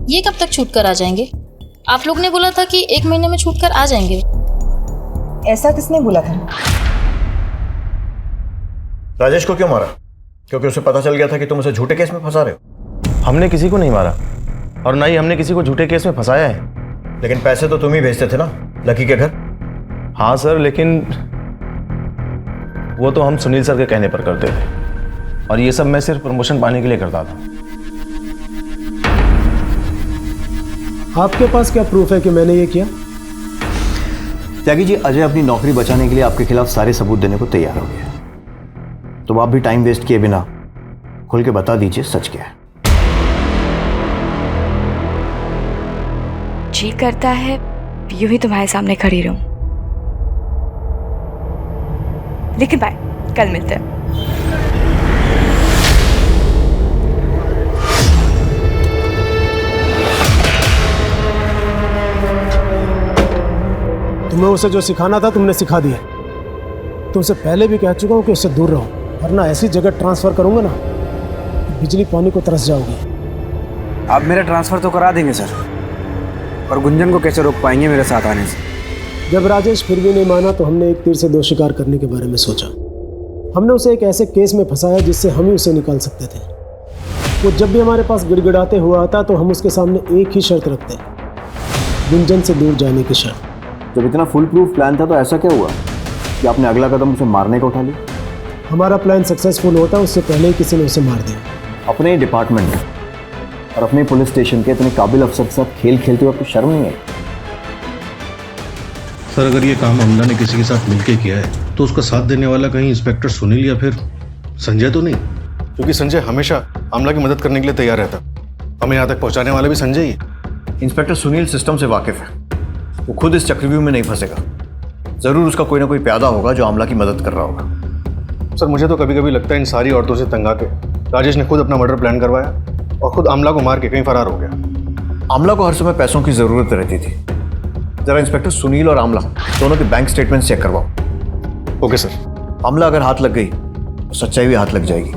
ये कब तक छूट कर आ जाएंगे? आप लोग ने बोला था कि 1 महीने में छूट कर आ जाएंगे। ऐसा किसने बोला था? राजेश को क्यों मारा? क्योंकि उसे पता चल गया था कि तुम उसे झूठे केस में फंसा रहे हो। हमने किसी को नहीं मारा और ना ही हमने किसी को झूठे केस में फंसाया है। लेकिन पैसे तो तुम ही भेजते थे ना लकी के घर। हाँ सर, लेकिन वो तो हम सुनील सर के कहने पर करते थे और ये सब मैं सिर्फ प्रमोशन पाने के लिए करता था। आपके पास क्या प्रूफ है कि मैंने ये किया? त्यागी जी, अजय अपनी नौकरी बचाने के लिए आपके खिलाफ सारे सबूत देने को तैयार हो गया, तो आप भी टाइम वेस्ट किए बिना खुल के बता दीजिए सच क्या है। जी करता है यूं ही तुम्हारे सामने खड़ी रहूं, लेकिन बाय, कल मिलते हैं। तुम्हें उसे जो सिखाना था तुमने सिखा दिया। तुमसे पहले भी कह चुका हूं कि उससे दूर रहो, वरना ऐसी जगह ट्रांसफर करूंगा ना कि बिजली पानी को तरस जाओगी। आप मेरा ट्रांसफर तो करा देंगे सर, और गुंजन को कैसे रोक पाएंगे मेरे साथ आने से? जब राजेश फिर भी नहीं माना तो हमने एक तीर से दो शिकार करने के बारे में सोचा। हमने उसे एक ऐसे केस में फंसाया जिससे हम ही उसे निकाल सकते थे। वो जब भी हमारे पास गिड़गिड़ाते हुआ आता तो हम उसके सामने एक ही शर्त रखते, गुंजन से दूर जाने की शर्त। जब इतना फुल प्रूफ प्लान था तो ऐसा क्या हुआ कि आपने अगला कदम उसे मारने का उठा लिया? हमारा प्लान सक्सेसफुल होता उससे पहले ही किसी ने उसे मार दिया। अपने ही डिपार्टमेंट और अपने पुलिस स्टेशन के इतने काबिल अफसर के साथ खेल खेलते हुए आपको शर्म नहीं आई? सर, अगर ये काम आमला ने किसी के साथ मिलकर किया है तो उसका साथ देने वाला कहीं इंस्पेक्टर सुनील या फिर संजय तो नहीं? क्योंकि संजय हमेशा आमला की मदद करने के लिए तैयार रहता, हमें यहाँ तक पहुँचाने वाला भी संजय ही है। इंस्पेक्टर सुनील सिस्टम से वाकिफ है, वो खुद इस चक्रव्यूह में नहीं फंसेगा। जरूर उसका कोई ना कोई प्यादा होगा जो आमला की मदद कर रहा होगा। सर, मुझे तो कभी कभी लगता है इन सारी औरतों से तंग आके राजेश ने खुद अपना मर्डर प्लान करवाया और खुद आमला को मार के कहीं फरार हो गया। आमला को हर समय पैसों की जरूरत रहती थी। जरा इंस्पेक्टर सुनील और आमला दोनों के बैंक स्टेटमेंट चेक करवाओ। Okay sir. आमला अगर हाथ लग गई तो सच्चाई भी हाथ लग जाएगी।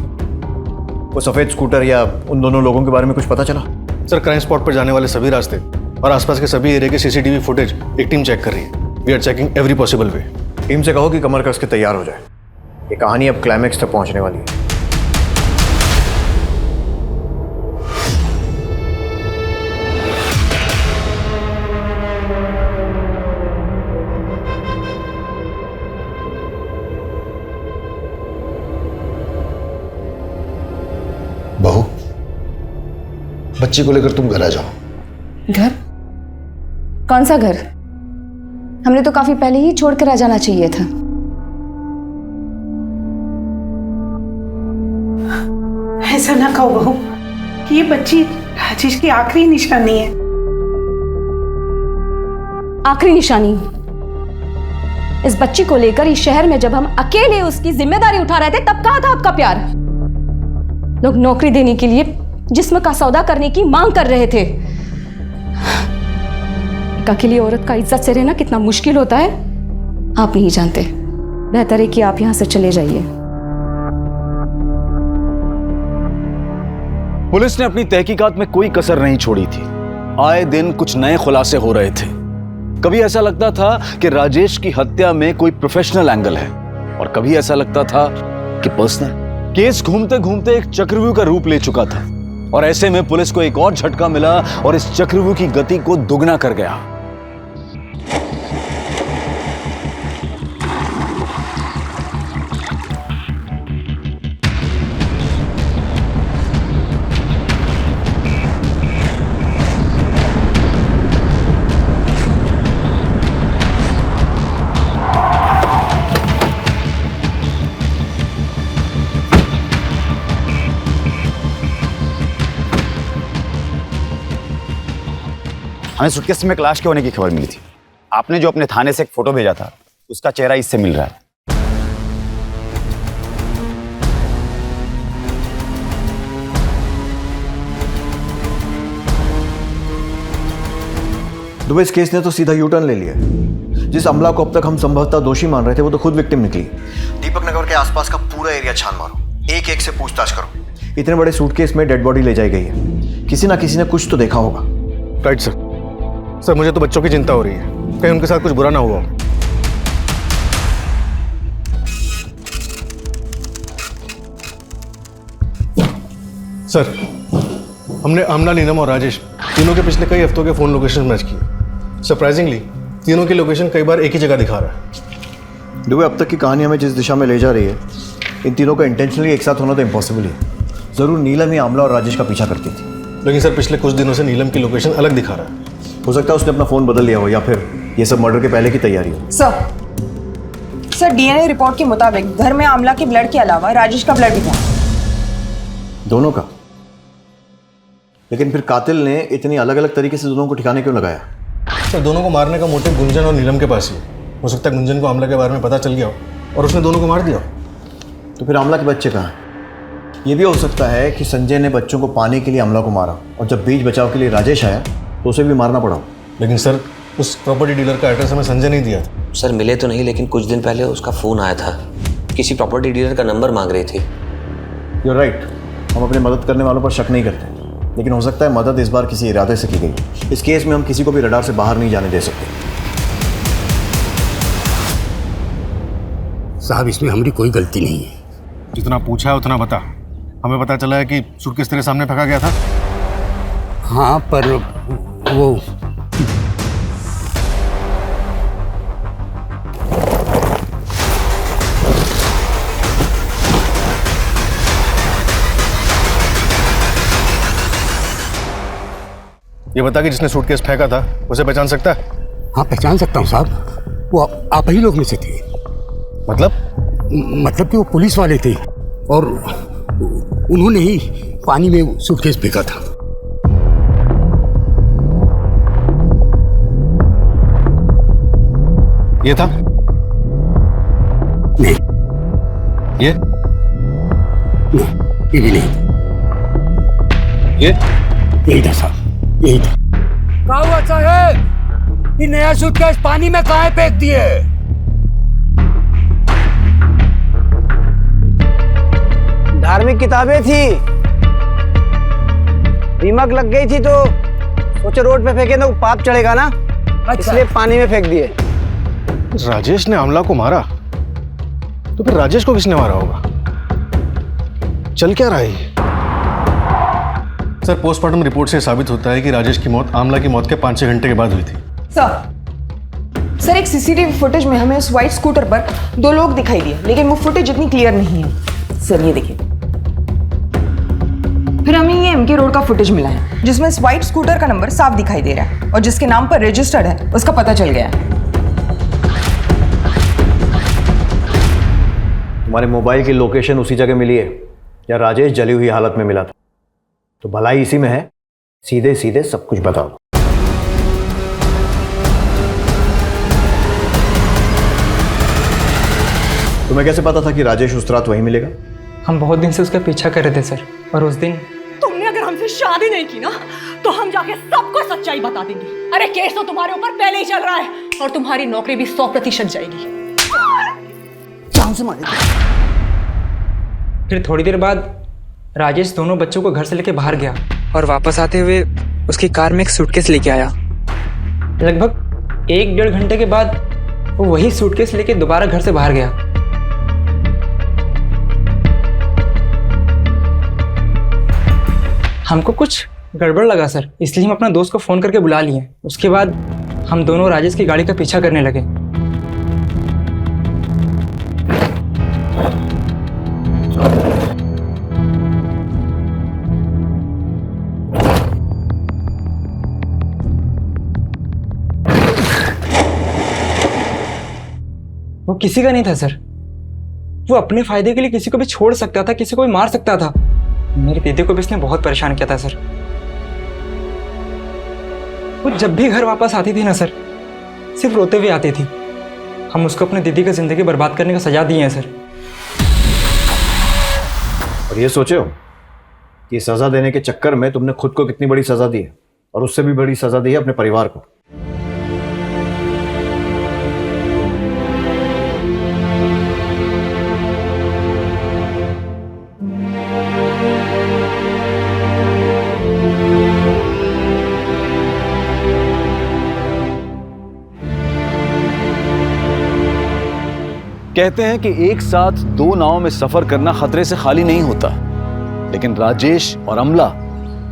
वो सफेद स्कूटर या उन दोनों लोगों के बारे में कुछ पता चला? सर, क्राइम स्पॉट पर जाने वाले सभी रास्ते और आसपास के सभी एरिया के सीसीटीवी फुटेज एक टीम चेक कर रही है। We are checking every possible way. Team से कहो कि कमर कस के तैयार हो जाए, ये कहानी अब क्लाइमैक्स तक पहुंचने वाली है। बहू, बच्ची को लेकर तुम घर आ जाओ। घर? कौन सा घर? हमने तो काफी पहले ही छोड़कर आ जाना चाहिए था। ऐसा ना कहो बहू कि ये बच्ची राजेश की आखिरी निशानी है। आखिरी निशानी? इस बच्ची को लेकर इस शहर में जब हम अकेले उसकी जिम्मेदारी उठा रहे थे तब कहाँ था आपका प्यार? लोग नौकरी देने के लिए जिस्म का सौदा करने की मांग कर रहे थे। एक अकेली औरत का इज्जत से रहना कितना मुश्किल होता है आप नहीं जानते। बेहतर है कि आप यहां से चले जाइए। पुलिस ने अपनी तहकीकात में कोई कसर नहीं छोड़ी थी। आए दिन कुछ नए खुलासे हो रहे थे। कभी ऐसा लगता था कि राजेश की हत्या में कोई प्रोफेशनल एंगल है और कभी ऐसा लगता था कि पर्सनल। केस घूमते घूमते एक चक्रव्यूह का रूप ले चुका था और ऐसे में पुलिस को एक और झटका मिला और इस चक्रव्यूह की गति को दुगना कर गया। हमें सूटकेस में क्लाश के होने की खबर मिली थी। आपने जो अपने थाने से एक फोटो भेजा था उसका चेहरा इससे मिल रहा है। दुबई इस केस ने तो सीधा यू टर्न ले लिया। जिस अमला को अब तक हम संभवतः दोषी मान रहे थे वो तो खुद विक्टिम निकली। दीपक नगर के आसपास का पूरा एरिया छान मारो, एक एक से पूछताछ करो। इतने बड़े सूटकेस में डेड बॉडी ले जाई गई है, किसी ना किसी ने कुछ तो देखा होगा। Right sir. सर मुझे तो बच्चों की चिंता हो रही है, कहीं उनके साथ कुछ बुरा ना हुआ। सर हमने आमना, नीलम और राजेश तीनों के पिछले कई हफ्तों के फोन लोकेशन मैच किए। सरप्राइजिंगली तीनों की लोकेशन कई बार एक ही जगह दिखा रहा है। दुबई अब तक की कहानी हमें जिस दिशा में ले जा रही है, इन तीनों का इंटेंशनली एक साथ होना तो इम्पॉसिबल ही है। जरूर नीलम ही आमला और राजेश का पीछा करती थी। लेकिन सर पिछले कुछ दिनों से नीलम की लोकेशन अलग दिखा रहा है। हो सकता है उसने अपना फोन बदल लिया हो या फिर ये सब मर्डर के पहले की तैयारी हो। सर डीएनए रिपोर्ट के मुताबिक घर में आमला के ब्लड के अलावा राजेश का ब्लड भी था। दोनों का? लेकिन फिर कातिल ने इतनी अलग अलग तरीके से दोनों को ठिकाने क्यों लगाया? सर दोनों को मारने का मोटिव गुंजन और नीलम के पास ही हो सकता है। गुंजन को आमला के बारे में पता चल गया हो और उसने दोनों को मार दिया। तो फिर आमला के बच्चे कहाँ हैं? ये भी हो सकता है कि संजय ने बच्चों को पाने के लिए आमला को मारा और जब बीच बचाव के लिए राजेश आया तो उसे भी मारना पड़ा। लेकिन सर उस प्रॉपर्टी डीलर का एड्रेस हमें संजय नहीं दिया था। सर मिले तो नहीं, लेकिन कुछ दिन पहले उसका फ़ोन आया था। किसी प्रॉपर्टी डीलर का नंबर मांग रहे थे। You're right, हम अपनी मदद करने वालों पर शक नहीं करते, लेकिन हो सकता है मदद इस बार किसी इरादे से की गई। इस केस में हम किसी को भी रडार से बाहर नहीं जाने दे सकते। साहब इसमें हमारी कोई गलती नहीं है। जितना पूछा है उतना बता। हमें पता चला है कि सूटकेस तेरे सामने फेंका गया था। हाँ पर वो ये बता कि जिसने सूटकेस फेंका था उसे पहचान सकता है? हाँ पहचान सकता हूँ साहब, वो आप ही लोग में से थे। मतलब कि वो पुलिस वाले थे और उन्होंने ही पानी में सूटकेस फेंका था। ये था? नहीं। ये? नहीं, ये भी नहीं। ये? यही था साहब, यही था। क्या हुआ साहब? ये नया सूटकेस पानी में काहे फेंक दिए? धार्मिक किताबें थी, दीमक लग गई थी तो सोचे रोड पे फेंके तो पाप चढ़ेगा ना, इसलिए पानी में फेंक दिए। राजेश ने आमला को मारा तो फिर राजेश को किसने मारा होगा? चल क्या रहा है? सर पोस्टमार्टम रिपोर्ट से साबित होता है कि राजेश की मौत आमला की मौत के 5-6 घंटे के बाद हुई थी। सर एक सीसीटीवी फुटेज में हमें उस व्हाइट स्कूटर पर 2 लोग दिखाई दिए, लेकिन वो फुटेज इतनी क्लियर नहीं है। सर ये देखिए, फिर हमें ये एमके रोड का फुटेज मिला है जिसमें इस व्हाइट स्कूटर का नंबर साफ दिखाई दे रहा है और जिसके नाम पर रजिस्टर्ड है उसका पता चल गया है। तुम्हारे मोबाइल की लोकेशन उसी जगह मिली है या राजेश जली हुई हालत में मिला था? तो भलाई इसी में है, सीधे सीधे सब कुछ बताओ। तुम्हें कैसे पता था कि राजेश उस रात वहीं मिलेगा? हम बहुत दिन से उसका पीछा कर रहे थे सर, और उस दिन तुमने अगर हमसे शादी नहीं की ना तो हम जाके सबको सच्चाई बता देंगे। अरे केस तो तुम्हारे ऊपर पहले ही चल रहा है और तुम्हारी नौकरी भी 100% जाएगी। जान से मारे। फिर थोड़ी देर बाद राजेश दोनों बच्चों को घर से लेके बाहर गया और वापस आते हुए उसकी कार में एक सूटकेस लेके आया। लगभग 1-1.5 घंटे के बाद वो वही सूटकेस लेके दोबारा घर से बाहर गया। हमको कुछ गड़बड़ लगा सर, इसलिए हम अपना दोस्त को फ़ोन करके बुला लिए। उसके बाद हम दोनों राजेश की गाड़ी का पीछा करने लगे। वो किसी का नहीं था सर, वो अपने फायदे के लिए किसी को भी छोड़ सकता था, किसी को भी मार सकता था। मेरी दीदी को भी इसने बहुत परेशान किया था सर। वो जब भी घर वापस आती थी ना सर, सिर्फ रोते हुए आती थी। हम उसको अपनी दीदी की जिंदगी बर्बाद करने का सजा दिए हैं सर। और ये सोचे हो कि सजा देने के चक्कर में तुमने खुद को कितनी बड़ी सजा दी है, और उससे भी बड़ी सजा दी है अपने परिवार को। कहते हैं कि एक साथ दो नावों में सफर करना खतरे से खाली नहीं होता, लेकिन राजेश और अमला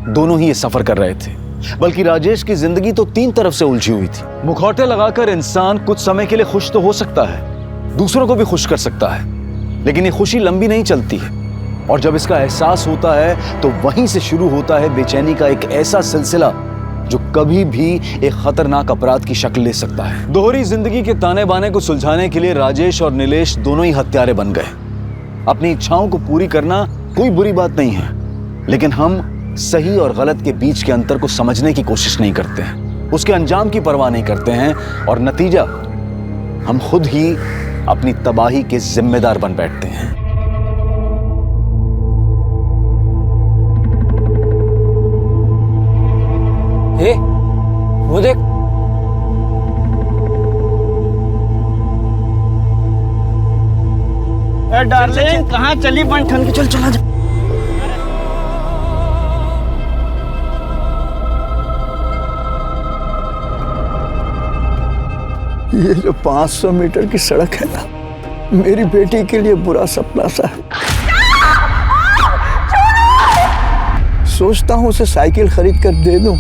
दोनों ही ये सफर कर रहे थे। बल्कि राजेश की जिंदगी तो 3 तरफ से उलझी हुई थी। मुखौटे लगाकर इंसान कुछ समय के लिए खुश तो हो सकता है, दूसरों को भी खुश कर सकता है, लेकिन ये खुशी लंबी नहीं चलती है। और जब इसका एहसास होता है तो वहीं से शुरू होता है बेचैनी का एक ऐसा सिलसिला जो कभी भी एक खतरनाक अपराध की शक्ल ले सकता है। दोहरी जिंदगी के ताने बाने को सुलझाने के लिए राजेश और नीलेश दोनों ही हत्यारे बन गए। अपनी इच्छाओं को पूरी करना कोई बुरी बात नहीं है, लेकिन हम सही और गलत के बीच के अंतर को समझने की कोशिश नहीं करते हैं, उसके अंजाम की परवाह नहीं करते हैं, और नतीजा हम खुद ही अपनी तबाही के जिम्मेदार बन बैठते हैं। वो देख, डार्लिंग कहाँ चली बन ठन के? चल चला जा। ये जो 500 मीटर की सड़क है ना, मेरी बेटी के लिए बुरा सपना सा है। सोचता हूँ उसे साइकिल खरीद कर दे दूं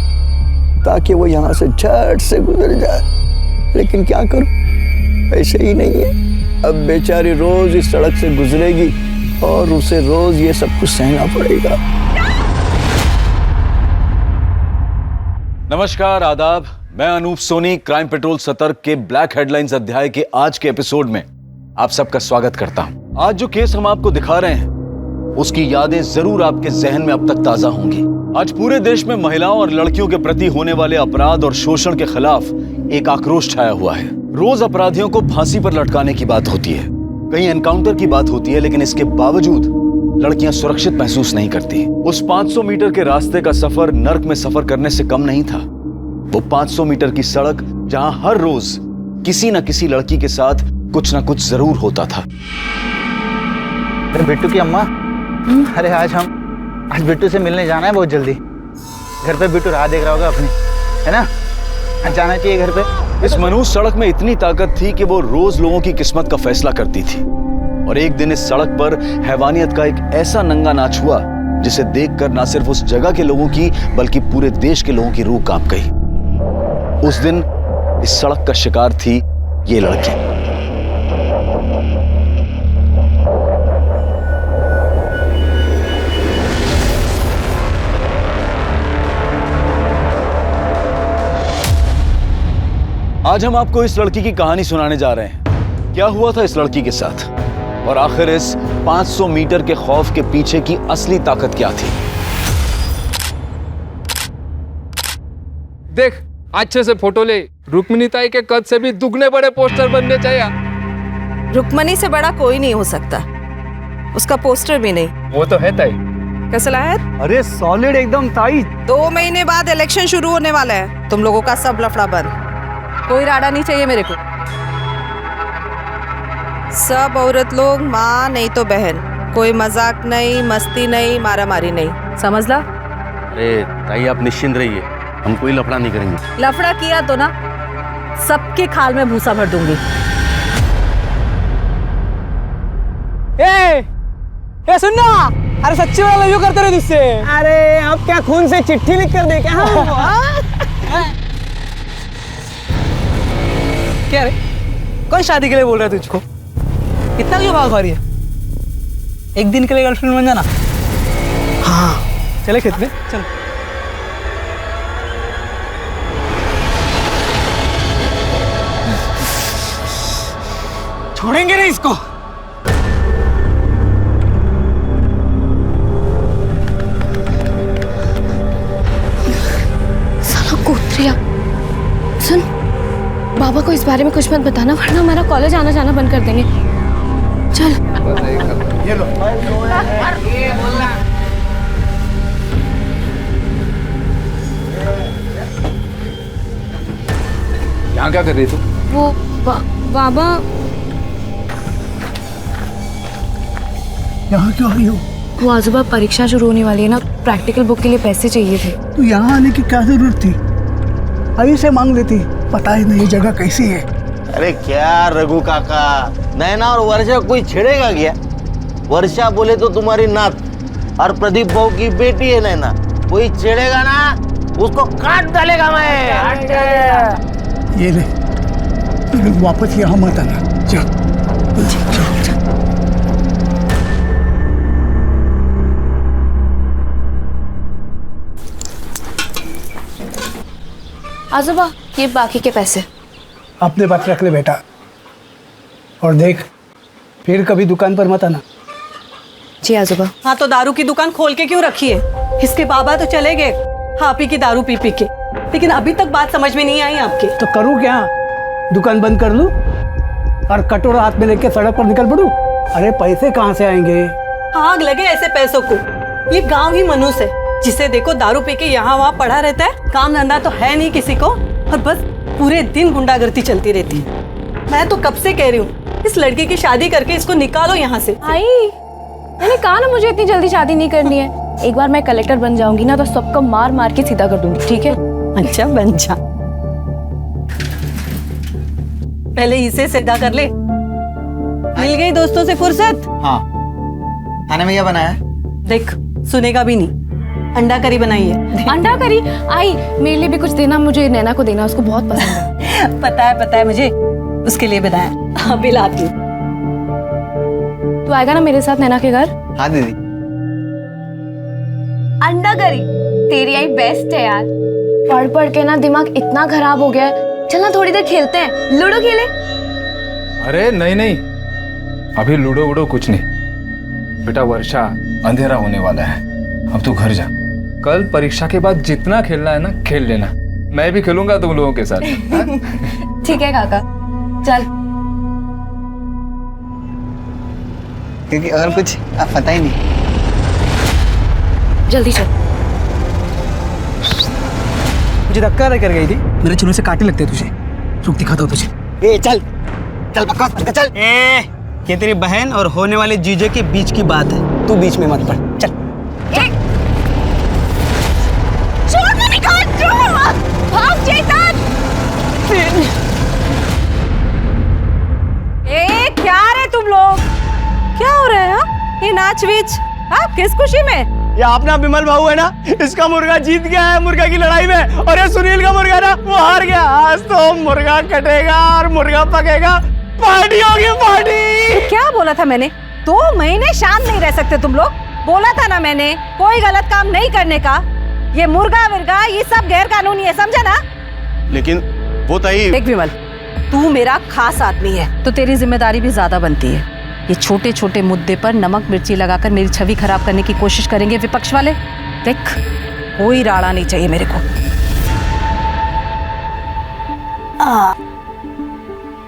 ताकि वो यहाँ से झट से गुजर जाए, लेकिन क्या करूं, पैसे ही नहीं है। अब बेचारी रोज इस सड़क से गुजरेगी और उसे रोज ये सब कुछ सहना पड़ेगा। नमस्कार, आदाब। मैं अनूप सोनी क्राइम पेट्रोल सतर्क के ब्लैक हेडलाइंस अध्याय के आज के एपिसोड में आप सबका स्वागत करता हूं। आज जो केस हम आपको दिखा रहे हैं उसकी यादें जरूर आपके जहन में अब तक ताजा होंगी। आज पूरे देश में महिलाओं और लड़कियों के प्रति होने वाले अपराध और शोषण के खिलाफ एक आक्रोश छाया हुआ है। रोज अपराधियों को फांसी पर लटकाने की बात होती है, कहीं एनकाउंटर की बात होती है, लेकिन इसके बावजूद लड़कियां सुरक्षित महसूस नहीं करती। उस 500 मीटर के रास्ते का सफर नर्क में सफर करने से कम नहीं था। वो 500 मीटर की सड़क जहां हर रोज किसी न किसी लड़की के साथ कुछ न कुछ जरूर होता था। बिट्टू की अम्मा, अरे आज बिट्टू से मिलने जाना है बहुत जल्दी। घर पे बिट्टू राह देख रहा होगा अपनी, है ना? आज जाना चाहिए घर पे। इस मनुष्य सड़क में इतनी ताकत थी कि वो रोज लोगों की किस्मत का फैसला करती थी। और एक दिन इस सड़क पर हैवानियत का एक ऐसा नंगा नाच हुआ जिसे देखकर न सिर्फ उस जगह के लोगों की बल्कि पूरे देश के लोगों की रूह कांप गई। उस दिन इस सड़क का शिकार थी ये लड़की। आज हम आपको इस लड़की की कहानी सुनाने जा रहे हैं। क्या हुआ था इस लड़की के साथ, और आखिर इस 500 मीटर के खौफ के पीछे की असली ताकत क्या थी? देख अच्छे से फोटो ले। रुक्मिणी ताई के कद से भी दुगने बड़े पोस्टर बनने चाहिए। रुक्मणी से बड़ा कोई नहीं हो सकता, उसका पोस्टर भी नहीं। वो तो है ताई। कैसा है? अरे सॉलिड एकदम ताई। 2 महीने बाद इलेक्शन शुरू होने वाला है, तुम लोगों का सब लफड़ा बंद। कोई राडा नहीं चाहिए मेरे को। सब औरत लोग माँ नहीं तो बहन, कोई मजाक नहीं, मस्ती नहीं, मारा मारी नहीं, समझ ला? अरे ताई आप निश्चिंत रहिए, हम कोई लफड़ा नहीं करेंगे। लफड़ा किया तो ना सबके खाल में भूसा भर दूंगी। ए सुनना, अरे सच्ची वाला लव यू करते रहे तुझसे। अरे अब क्या खून से चिट्ठी लिख कर दे क्या? क्या रे, कौन शादी के लिए बोल रहा है तुझको? इतना क्यों भाग रही है? एक दिन के लिए गर्लफ्रेंड बन जाना। हाँ चले खेत में, चल। छोड़ेंगे नहीं इसको। साला कोत्रिया, सुन, बाबा को इस बारे में कुछ मत बताना वरना हमारा कॉलेज आना जाना बंद कर देंगे। चल। ये लो। यहाँ क्या कर रही तू? वो बाबा यहाँ क्यों आई हो? वो आजूबा परीक्षा शुरू होने वाली है ना, प्रैक्टिकल बुक के लिए पैसे चाहिए थे। तो यहाँ आने की क्या जरूरत थी? आई से मांग लेती, पता ही नहीं जगह कैसी है। अरे क्या रघु काका, नैना और वर्षा कोई छेड़ेगा क्या? वर्षा बोले तो तुम्हारी नात और प्रदीप बहू की बेटी है नैना, कोई छेड़ेगा ना उसको काट डालेगा मैं। ये ले, वापस यहाँ मत आना, जा। आजूबा ये बाकी के पैसे अपने पास रख ले बेटा, और देख फिर कभी दुकान पर मत आना। जी आजूबा। हाँ तो दारू की दुकान खोल के क्यों रखी है? इसके बाबा तो चले गए आप ही की दारू पी पी के, लेकिन अभी तक बात समझ में नहीं आई आपके। तो करूँ क्या? दुकान बंद कर लूं और कटोरा हाथ में लेके सड़क पर निकल पड़ूं? अरे पैसे कहाँ से आएंगे? आग लगे ऐसे पैसों को। ये गांव ही मनुष्य है, जिसे देखो दारू पी के यहाँ वहाँ पड़ा रहता है, काम धंधा तो है नहीं किसी को, और बस पूरे दिन गुंडागर्दी चलती रहती है। मैं तो कब से कह रही हूँ इस लड़के की शादी करके इसको निकालो यहाँ से। आई, मैंने कहा ना मुझे इतनी जल्दी शादी नहीं करनी है। एक बार मैं कलेक्टर बन जाऊंगी ना तो सबको मार मार के सीधा कर दूंगी, ठीक है? अच्छा बन जा, पहले इसे सीधा कर ले। मिल गई दोस्तों से फुर्सत? हाँ, खाने में क्या बनाया है? देख सुनेगा भी नहीं, अंडा करी बनाई है। अंडा करी? आई मेरे लिए भी कुछ देना, मुझे नैना को देना, उसको बहुत पसंद है। पता है मुझे, उसके लिए बनाया। अभी लाती हूँ। तू आएगा ना मेरे साथ नैना के घर? हाँ दीदी। अंडा करी तेरी आई बेस्ट है यार। पढ़ पढ़ के ना दिमाग इतना खराब हो गया है, चल ना थोड़ी देर खेलते हैं, लूडो खेले। अरे नहीं, अभी लूडो वूडो कुछ नहीं बेटा। वर्षा अंधेरा होने वाला है, अब तू घर जा। कल परीक्षा के बाद जितना खेलना है ना खेल लेना, मैं भी खेलूंगा तुम लोगों के साथ। ठीक है काका, चल। क्योंकि अगर कुछ आप पता ही नहीं। जल्दी चल। मुझे धक्का कर गई थी, मेरे चुनों से काटे लगते तुझे, रुक दिखाता हूँ तुझे। ए चल चल बकवास मत कर, चल। ये तेरी बहन और होने वाले जीजे के बीच की बात है, तू बीच में मत पड़, चल। भाग चेतन! क्या रे तुम लोग, क्या हो रहा है? ये नाच वीच किस खुशी में? ये अपना विमल भाऊ है ना, इसका मुर्गा जीत गया है मुर्गा की लड़ाई में, और ये सुनील का मुर्गा ना वो हार गया। आज तो मुर्गा कटेगा और मुर्गा पकेगा, पार्टी होगी पार्टी। तो क्या बोला था मैंने? 2 महीने शांत नहीं रह सकते तुम लोग? बोला था ना मैंने कोई गलत काम नहीं करने का। ये मुर्गा विर्गा ये सब गैर कानूनी है, समझा ना? लेकिन वो ताई। देख विमल, तू मेरा खास आदमी है तो तेरी जिम्मेदारी भी ज्यादा बनती है। ये छोटे छोटे मुद्दे पर नमक मिर्ची लगाकर मेरी छवि खराब करने की कोशिश करेंगे विपक्ष वाले। देख, कोई राड़ा नहीं चाहिए मेरे को।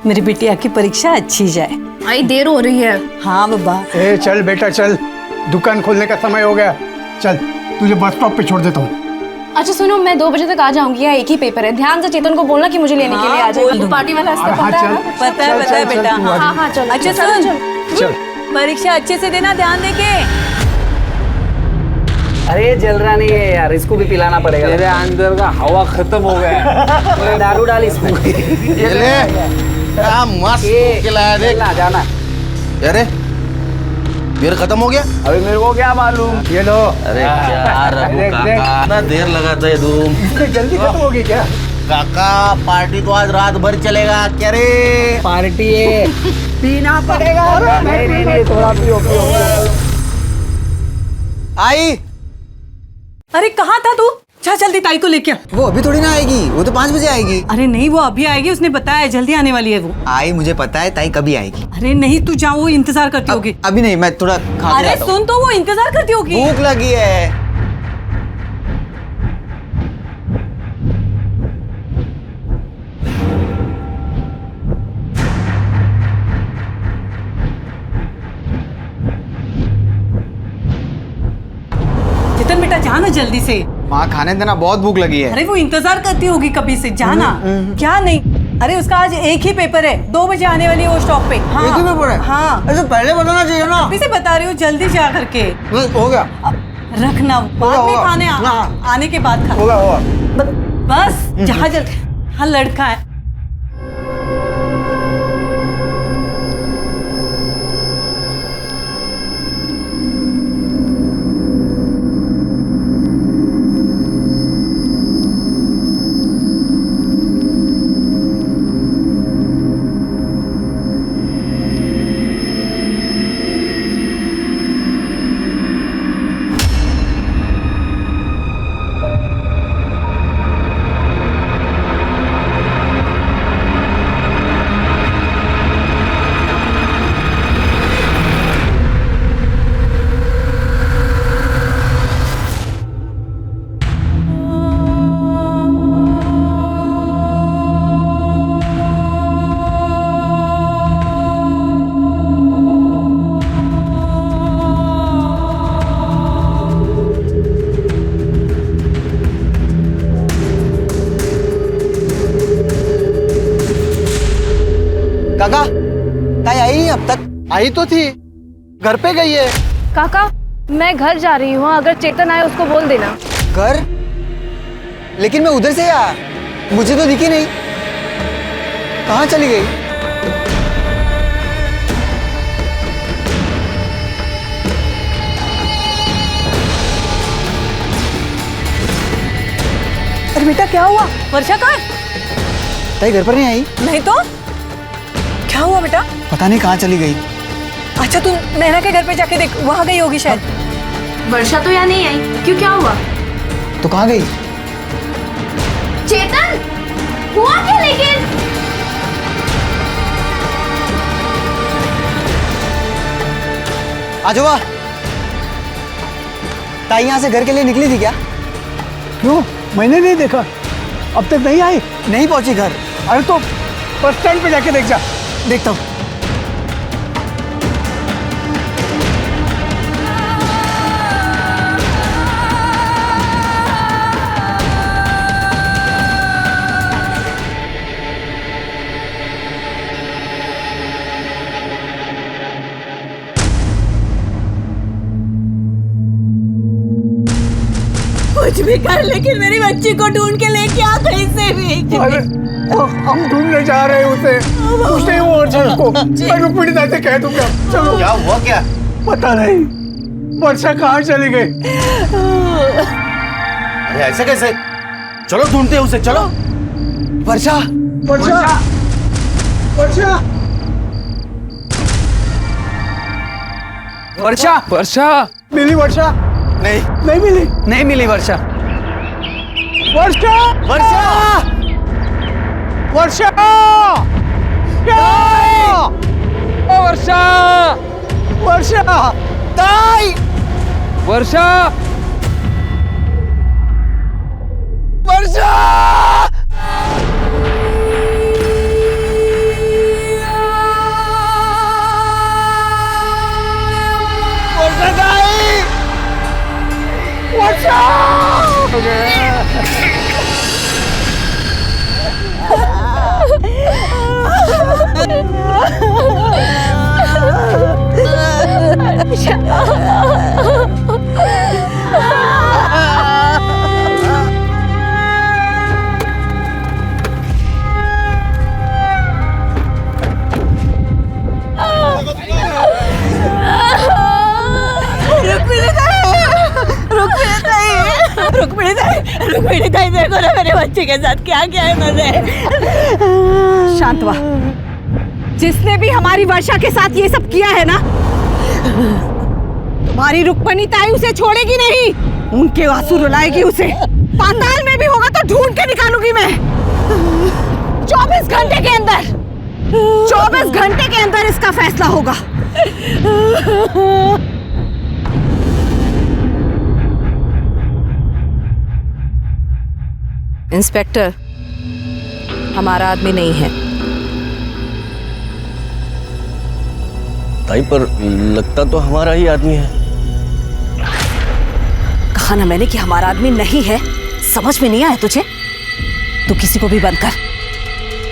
मेरी बिटिया की परीक्षा अच्छी जाए। आई देर हो रही है। हाँ बाबा। ए चल बेटा चल, दुकान खोलने का समय हो गया। चल तुझे बस स्टॉप पे छोड़ देता हूँ। अच्छा सुनो, मैं 2 बजे तक आ जाऊंगी, यहाँ एक ही पेपर है। ध्यान से चेतन को बोलना कि मुझे लेने के लिए आ जाए। पार्टी वाला रास्ता पता है ना? पता है बेटा। हाँ चलो। अच्छा चल परीक्षा अच्छे से देना, ध्यान देके। अरे जल रहा नहीं है यार, इसको भी पिलाना पड़ेगा। तेरे अंदर का हवा खत्म हो गया है। दारू डाल इसमें। ये ले, क्या मस्त खिलाया देख। जाना। अरे बियर खत्म हो गया। अभी मेरे को क्या मालूम। ये लो। अरे क्या रघु काका, इतना देर लगाता है तुम। जल्दी खत्म होगी क्या? काका पार्टी तो आज रात भर चलेगा क्या रे? पार्टी है, पीना पड़ेगा। नहीं थोड़ा पियो। आई। अरे कहाँ था तू? जा जल्दी ताई को लेके आ। वो अभी थोड़ी ना आएगी, वो तो 5 बजे आएगी। अरे नहीं, वो अभी आएगी, उसने बताया जल्दी आने वाली है वो। आई मुझे पता है, ताई कभी आएगी। अरे नहीं, तू जा, वो इंतजार करती होगी। अभी नहीं, मैं थोड़ा खा के अरे आता हूँ। सुन तो, वो इंतजार करती होगी। भूख लगी है। चेतन बेटा जाना जल्दी से। माँ खाने देना, बहुत भूख लगी है। अरे वो इंतजार करती होगी कभी से, जाना। क्या नहीं? अरे उसका आज एक ही पेपर है, 2 बजे आने वाली है वो स्टॉप पे। हाँ। एक ही पेपर है? हाँ। ऐसे पहले बताना चाहिए ना। अभी से बता रही हूँ, जल्दी जा करके। हो गया। रखना, बाद में खाने आने के बाद खा। होगा। बस जहाँ जल्दी। हाँ लड़का है। काका, ताई आई नहीं अब तक? आई तो थी, घर पे गई है। काका, मैं घर जा रही हूँ, अगर चेतन आए उसको बोल देना। घर? लेकिन मैं उधर से आया, मुझे तो दिखी नहीं। कहाँ चली गई? अरे बेटा क्या हुआ? वर्षा कहाँ? ताई घर पर नहीं आई? नहीं तो क्या हुआ बेटा? पता नहीं कहाँ चली गई। अच्छा तू नैना के घर पे जाके देख, वहां गई होगी शायद। वर्षा तो यहाँ नहीं आई, क्यों, क्या हुआ? तो कहाँ गई? चेतन, हुआ क्या लेकिन? आ जाओ। ताई यहाँ से घर के लिए निकली थी क्या? क्यों, मैंने नहीं देखा, अब तक नहीं आई। नहीं पहुंची घर। अरे तो बस स्टैंड पे जाके देख जा। देखता हूँ। कुछ भी कर, लेकिन मेरी बच्ची को ढूंढ के लेके आ कहीं से भी। अरे हम ढूंढने जा रहे हैं उसे, कुछ नहीं हुआ वर्षा को। मैं रुक्मिणी दा से कह दूंगा। चलो। क्या हुआ क्या? पता नहीं, वर्षा कहाँ चली गई। अरे ऐसे कैसे? चलो ढूंढते हैं उसे, चलो। वर्षा, वर्षा, वर्षा, वर्षा, वर्षा मिली वर्षा? नहीं, नहीं मिली। नहीं मिली वर्षा। वर्षा, वर्षा, वर्षा, वर्षा, वर्षा ताई वर्षा वर्षा वर्षा ताई वर्षा रुक्मिणी ताई देखो ना मेरे बच्चे के साथ क्या क्या है मैंने। शांत हुआ। जिसने भी हमारी वर्षा के साथ ये सब किया है ना, तुम्हारी रुक्मिणी ताई उसे छोड़ेगी नहीं। उनके आंसू रुलाएगी उसे। पाताल में भी होगा तो ढूंढ के निकालूंगी मैं। 24 घंटे के अंदर, 24 घंटे के अंदर इसका फैसला होगा। इंस्पेक्टर, हमारा आदमी नहीं है। ताई पर लगता तो हमारा ही आदमी है। कहा ना मैंने कि हमारा आदमी नहीं है। समझ में नहीं आया तुझे? तू किसी को भी बंद कर,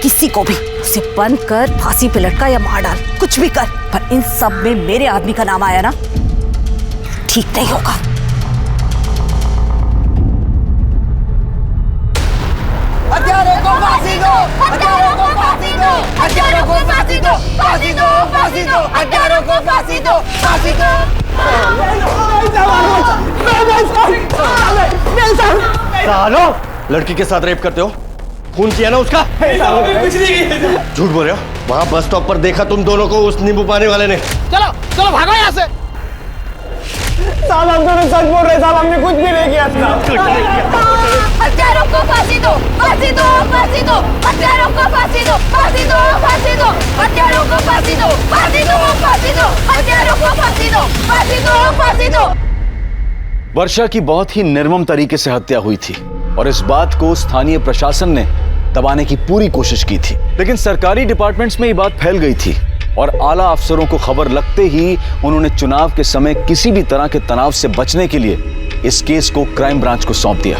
किसी को भी उसे बंद कर, फांसी पे लटका या मार डाल, कुछ भी कर, पर इन सब में मेरे आदमी का नाम आया ना, ठीक नहीं होगा। हत्यारों को फांसी दो, हत्यारों को फांसी दो, हत्यारों को फांसी दो, फांसी दो, फांसी दो, हत्यारों को फांसी दो, फांसी दो। सालो, लड़की के साथ रेप करते हो? खून किया ना उसका? झूठ बोल रहे हो? वहाँ बस स्टॉप पर देखा तुम दोनों को उस नींबू पानी वाले ने। चलो चलो भागो यहाँ से। साहब हम दोनों सच बोल रहे, साहब हमने कुछ भी नहीं किया। हत्यारों को फांसी दो, फांसी दो, फांसी दो, हत्यारों को फांसी दो, फांसी दो, फांसी दो, हत्यारों को फांसी दो, फांसी दो, फांसी दो, हत्यारों को फांसी दो, फांसी दो, फांसी दो। वर्षा की बहुत ही निर्मम तरीके से हत्या हुई थी और इस बात को स्थानीय प्रशासन ने दबाने की पूरी कोशिश की थी, लेकिन सरकारी डिपार्टमेंट्स में ये बात फैल गई थी और आला अफसरों को खबर लगते ही उन्होंने चुनाव के समय किसी भी तरह के तनाव से बचने के लिए इस केस को क्राइम ब्रांच को सौंप दिया।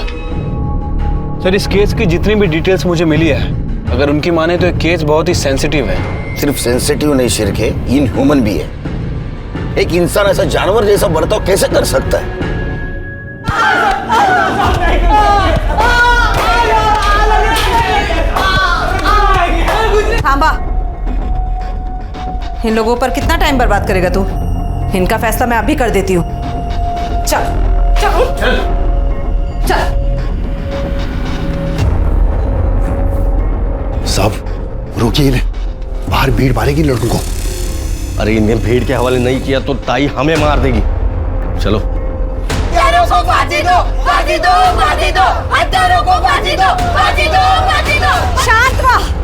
सर, इस केस की जितनी भी डिटेल्स मुझे मिली है, अगर उनकी माने तो ये केस बहुत ही सेंसिटिव है। सिर्फ सेंसिटिव नहीं शिरके, इनह्यूमन भी है। एक इंसान ऐसा जानवर जैसा बर्ताव कैसे कर सकता है? थांबा। इन लोगों पर कितना टाइम बर्बाद करेगा तू? इनका फैसला मैं अभी कर देती हूँ। चल चल चल चल। साहब रुकिए इन्हें, बाहर भीड़ मारेगी लड़कों को। अरे इन्हें भीड़ के हवाले नहीं किया तो ताई हमें मार देगी। चलो। हत्यारों को फांसी दो, फांसी दो, फांसी दो, हत्यारों को फांसी दो, फांसी दो, फांसी दो। शांत रह।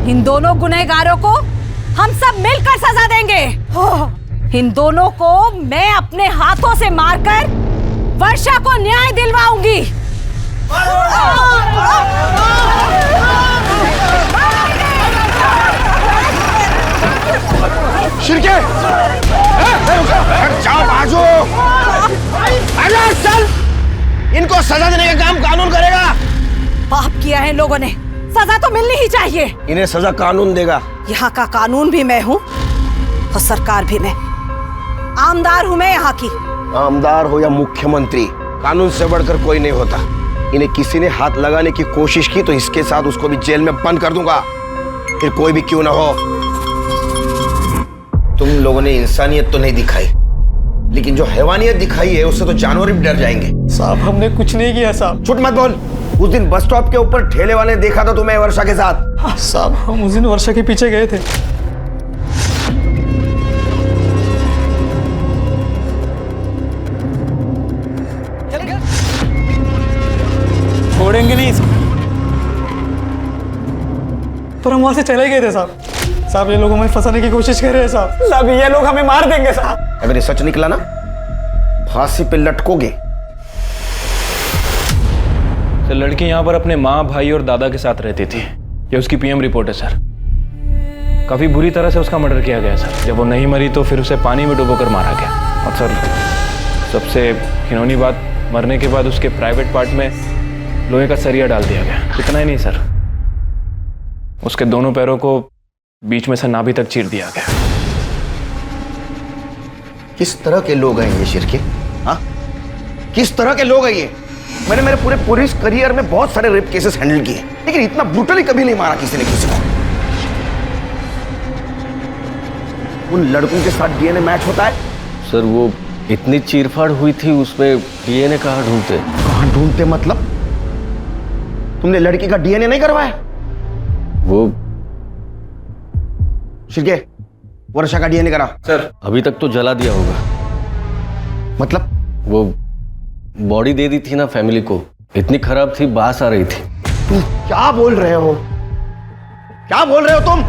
इन दोनों गुनहगारों को हम सब मिलकर सजा देंगे। इन दोनों को मैं अपने हाथों से मारकर वर्षा को न्याय दिलवाऊंगी। शिरके जाओ बाजू, चल। इनको सजा देने का काम कानून करेगा। पाप किया है इन लोगों ने, सजा तो मिलनी ही चाहिए। इन्हें सजा कानून देगा। यहाँ का कानून भी मैं हूँ और सरकार भी मैं। आमदार हूँ मैं यहाँ की। आमदार हो या मुख्यमंत्री, कानून से बढ़कर कोई नहीं होता। इन्हें किसी ने हाथ लगाने की कोशिश की तो इसके साथ उसको भी जेल में बंद कर दूंगा, फिर कोई भी क्यों ना हो। तुम लोगों ने इंसानियत तो नहीं दिखाई, लेकिन जो हैवानियत दिखाई है उससे तो जानवर भी डर जाएंगे। साहब हमने कुछ नहीं किया साहब। झूठ मत बोल। उस दिन बस स्टॉप के ऊपर ठेले वाले ने देखा था तुम्हें वर्षा के साथ। साहब हम उस दिन वर्षा के पीछे गए थे। छोड़ेंगे नहीं, पर हम वहां से चले गए थे साहब। साहब ये लोग हमें फंसाने की कोशिश कर रहे हैं साहब ये लोग हमें मार देंगे साहब। अगर ये सच निकला ना, फांसी पे लटकोगे। सर लड़की यहाँ पर अपने माँ, भाई और दादा के साथ रहती थी। ये उसकी पीएम रिपोर्ट है सर। काफी बुरी तरह से उसका मर्डर किया गया सर। जब वो नहीं मरी तो फिर उसे पानी में डुबोकर मारा गया। और सर सबसे घिनौनी बात, मरने के बाद उसके प्राइवेट पार्ट में लोहे का सरिया डाल दिया गया। इतना ही नहीं सर, उसके दोनों पैरों को बीच में से नाभि तक चीर दिया गया। किस तरह के लोग हैं ये शिरके? हाँ, किस तरह के लोग हैं ये? मैंने मेरे पूरे पुलिस करियर में बहुत सारे रेप केसेस हैंडल किए, लेकिन इतना ब्रूटली कभी नहीं मारा किसी ने किसी को। उन लड़कों के साथ डीएनए मैच होता है? सर वो इतनी चीरफाड़ हुई थी, उसमें डीएनए कहाँ ढूंढते? कहाँ ढूंढते मतलब? तुमने लड़की का डीएनए नहीं करवाया? वो शिरके, वर्षा का डीएनए करा। सर अभी तक तो जला दिया होगा। मतलब? वो बॉडी दे दी थी ना फैमिली को, इतनी खराब थी, बास आ रही थी। तुम क्या बोल रहे हो? क्या बोल रहे हो तुम?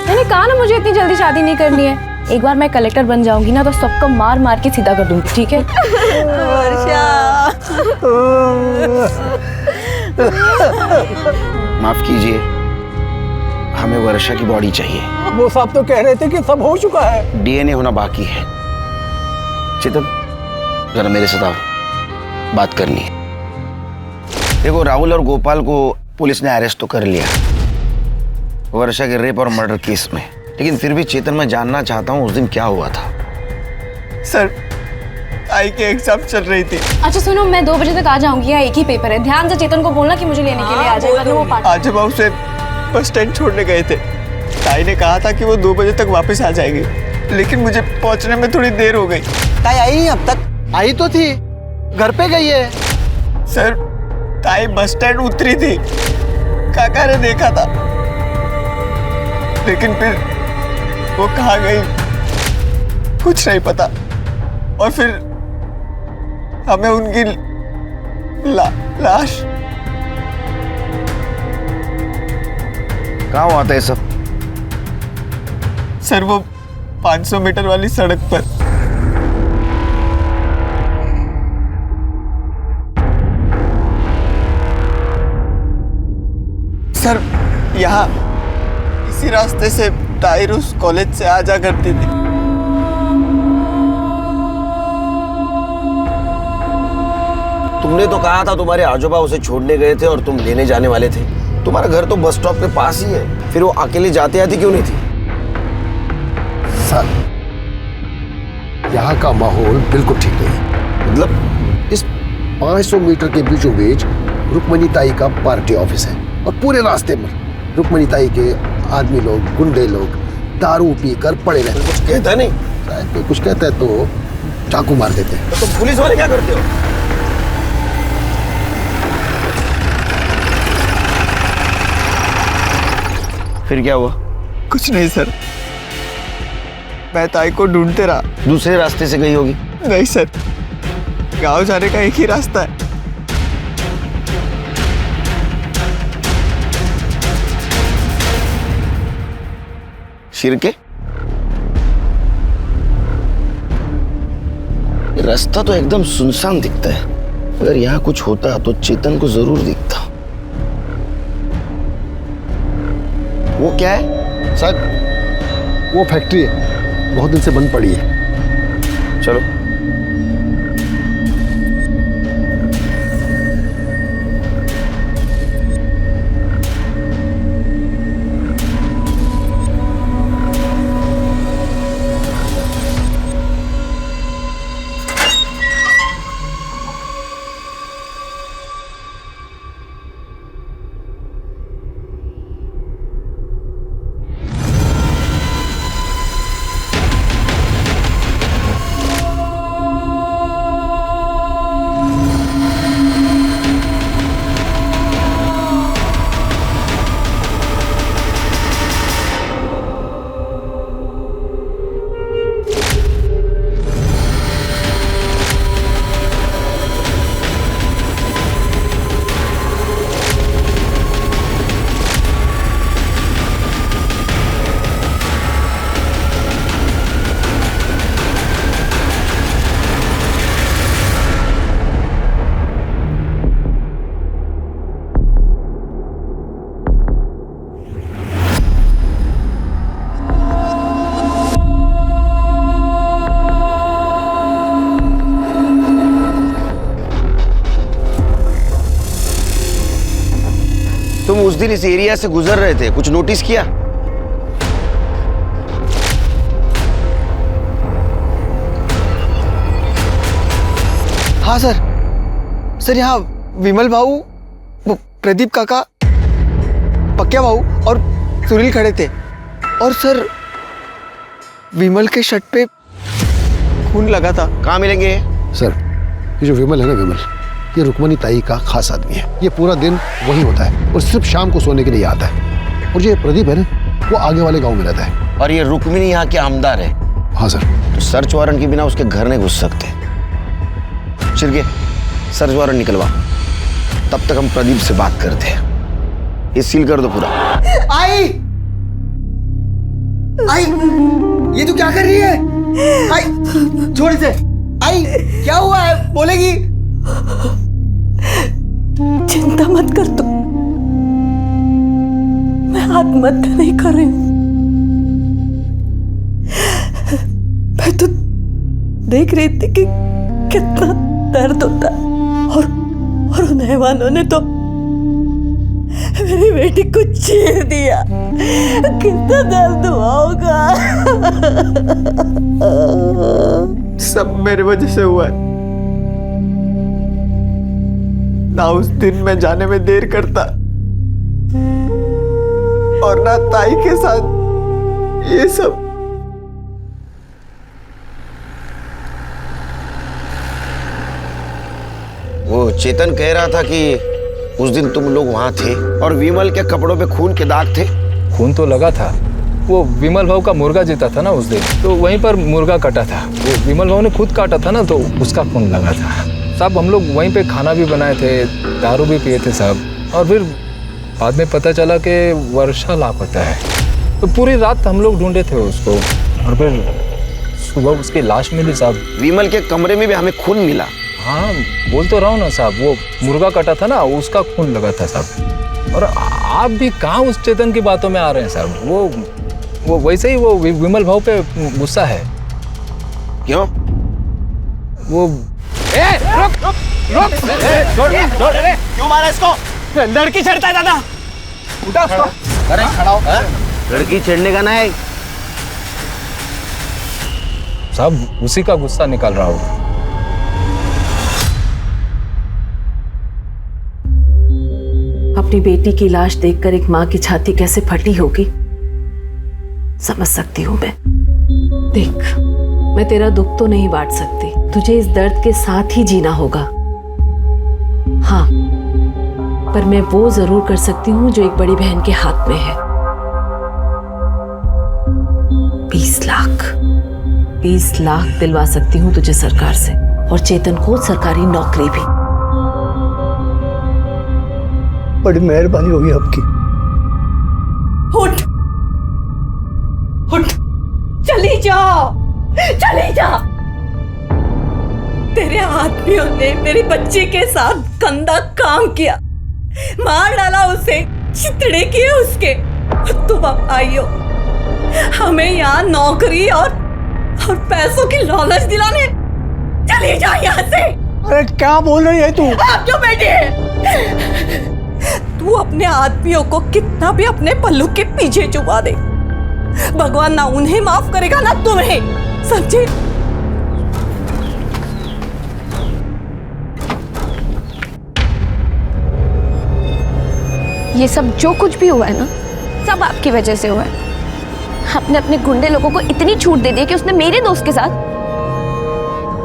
मैंने कहा ना मुझे इतनी जल्दी शादी नहीं करनी है। एक बार मैं कलेक्टर बन जाऊंगी ना तो सबको मार मार के सीधा कर दूंगी, ठीक है? माफ कीजिए, हमें वर्षा की बॉडी चाहिए। वो साहब तो कह रहे थे कि सब हो चुका है। डीएनए होना बाकी है। चेतन, जरा मेरे साथ आओ, बात करनी है। देखो, राहुल और गोपाल को पुलिस ने अरेस्ट तो कर लिया वर्षा के रेप और मर्डर केस में, लेकिन फिर भी चेतन, मैं जानना चाहता हूँ उस दिन क्या हुआ था। सर आई के एग्जाम चल रही थी। अच्छा सुनो, मैं 2 बजे तक आ जाऊंगी, यहाँ एक ही पेपर है। ध्यान से चेतन को बोलना कि मुझे लेने के लिए आ जाए, वरना वो आज जब हम उसे बस स्टैंड छोड़ने गए थे, ताई ने कहा था कि वो 2 बजे तक वापस आ जाएगी, लेकिन मुझे पहुंचने में थोड़ी देर हो गई। ताई आई नहीं अब तक? आई तो थी, घर पे गई है। सर ताई बस स्टैंड उतरी थी, काका ने देखा था, लेकिन फिर वो कहाँ गई कुछ नहीं पता। और फिर हमें उनकी लाश। कहाँ हुआ था ये सब? सर वो 500 मीटर वाली सड़क पर। सर यहाँ इसी रास्ते से ताहिर उस कॉलेज से आ जा करती थी। तुमने तो कहा था तुम्हारे आजोबा उसे छोड़ने गए थे और तुम लेने जाने वाले थे। तुम्हारा घर तो बस स्टॉप के पास ही है, फिर वो अकेले जाते आती क्यों नहीं थी? सर यहाँ का माहौल बिल्कुल ठीक नहीं है। मतलब इस 500 मीटर के बीचों बीच रुक्मणी ताई का पार्टी ऑफिस है और पूरे रास्ते में रुक्मणी ताई के आदमी लोग, गुंडे लोग दारू पीकर पड़े रहते। कुछ कहता नहीं? शायद कोई कुछ कहता है तो चाकू मार देते हैं। तो पुलिस वाले क्या करते हो? फिर क्या हुआ? कुछ नहीं सर, मैं ताई को ढूंढते रहा। दूसरे रास्ते से गई होगी? नहीं सर, गांव जाने का एक ही रास्ता है। शिरके, रास्ता तो एकदम सुनसान दिखता है। अगर यहाँ कुछ होता तो चेतन को जरूर दिखता। वो क्या है? सर वो फैक्ट्री है, बहुत दिन से बंद पड़ी है। चलो। उस दिन इस एरिया से गुजर रहे थे, कुछ नोटिस किया? हाँ सर यहाँ विमल भाऊ, वो प्रदीप काका, पक्या भाऊ और सुनील खड़े थे। और सर विमल के शर्ट पे खून लगा था। कहाँ मिलेंगे? सर ये जो विमल है ना, विमल, ये रुक्मणी ताई का खास आदमी है। ये पूरा दिन वही होता है और सिर्फ शाम को सोने के लिए आता है। और जो ये प्रदीप है ना, वो आगे वाले गांव में रहता है। और ये रुक्मिणी यहाँ के आमदार है? हाँ सर। तो सर्च वारंट के बिना उसके घर नहीं घुस सकते। शिरके, सर्च वारंट निकलवा, तब तक हम प्रदीप से बात करते हैं। ये सील कर दो पूरा। आई आई, ये तू क्या कर रही है? आई छोड़ इसे। आई क्या हुआ है, बोलेगी? चिंता मत कर तू, मैं आत्महत्या नहीं कर रही हूं। मैं तो देख रही थी कि कितना दर्द होता है और उन हैवानों ने तो मेरी बेटी को चीर दिया। कितना दर्द हुआ होगा। सब मेरे वजह से हुआ है। ना उस दिन मैं जाने में देर करता और ना ताई के साथ ये सब। वो चेतन कह रहा था कि उस दिन तुम लोग वहां थे और विमल के कपड़ों पे खून के दाग थे। खून तो लगा था, वो विमल भाऊ का मुर्गा जीता था ना उस दिन, तो वहीं पर मुर्गा कटा था। वो विमल भाऊ ने खुद काटा था ना, तो उसका खून लगा था साहब। हम लोग वहीं पे खाना भी बनाए थे, दारू भी पिए थे साहब। और फिर बाद में पता चला कि वर्षा लापता है, तो पूरी रात हम लोग ढूंढे थे उसको और फिर सुबह उसकी लाश मिली साहब। विमल के कमरे में भी हमें खून मिला। हाँ बोल तो रहा हूँ ना साहब, वो मुर्गा कटा था ना, उसका खून लगा था साहब। और आप भी कहाँ उस चेतन की बातों में आ रहे हैं साहब। वो वैसे ही वो विमल भाऊ पे गुस्सा है। क्यों? वो रुक क्यों मारा इसको? लड़की छेड़ता है दादा, उठा उसको। अरे खड़ा हो। लड़की छेड़ने का ना है साहब, उसी का गुस्सा निकाल रहा हूँ। अपनी बेटी की लाश देखकर एक माँ की छाती कैसे फटी होगी, समझ सकती हूँ मैं। देख, मैं तेरा दुख तो नहीं बांट सकती, तुझे इस दर्द के साथ ही जीना होगा। हाँ, पर मैं वो जरूर कर सकती हूँ जो एक बड़ी बहन के हाथ में है। 20 लाख दिलवा सकती हूँ तुझे सरकार से, और चेतन को सरकारी नौकरी भी। बड़ी मेहरबानी होगी आपकी। उठ उठ, चली जाओ, चली जा। तेरे आदमियों ने मेरी बच्ची के साथ गंदा काम किया, मार डाला उसे, चितड़े किए उसके। तुम अब आई हो हमें यहाँ नौकरी और पैसों की लालच दिलाने। चली जा यहाँ से। अरे क्या बोल रही है तू? आप क्यों बैठे हैं? तू अपने आदमियों को कितना भी अपने पल्लू के पीछे छुपा दे, भगवान ना उन्हें माफ करेगा ना तुम्हें, समझे? ये सब जो कुछ भी हुआ है ना, सब आपकी वजह से हुआ है। आपने अपने गुंडे लोगों को इतनी छूट दे दी कि उसने मेरे दोस्त के साथ,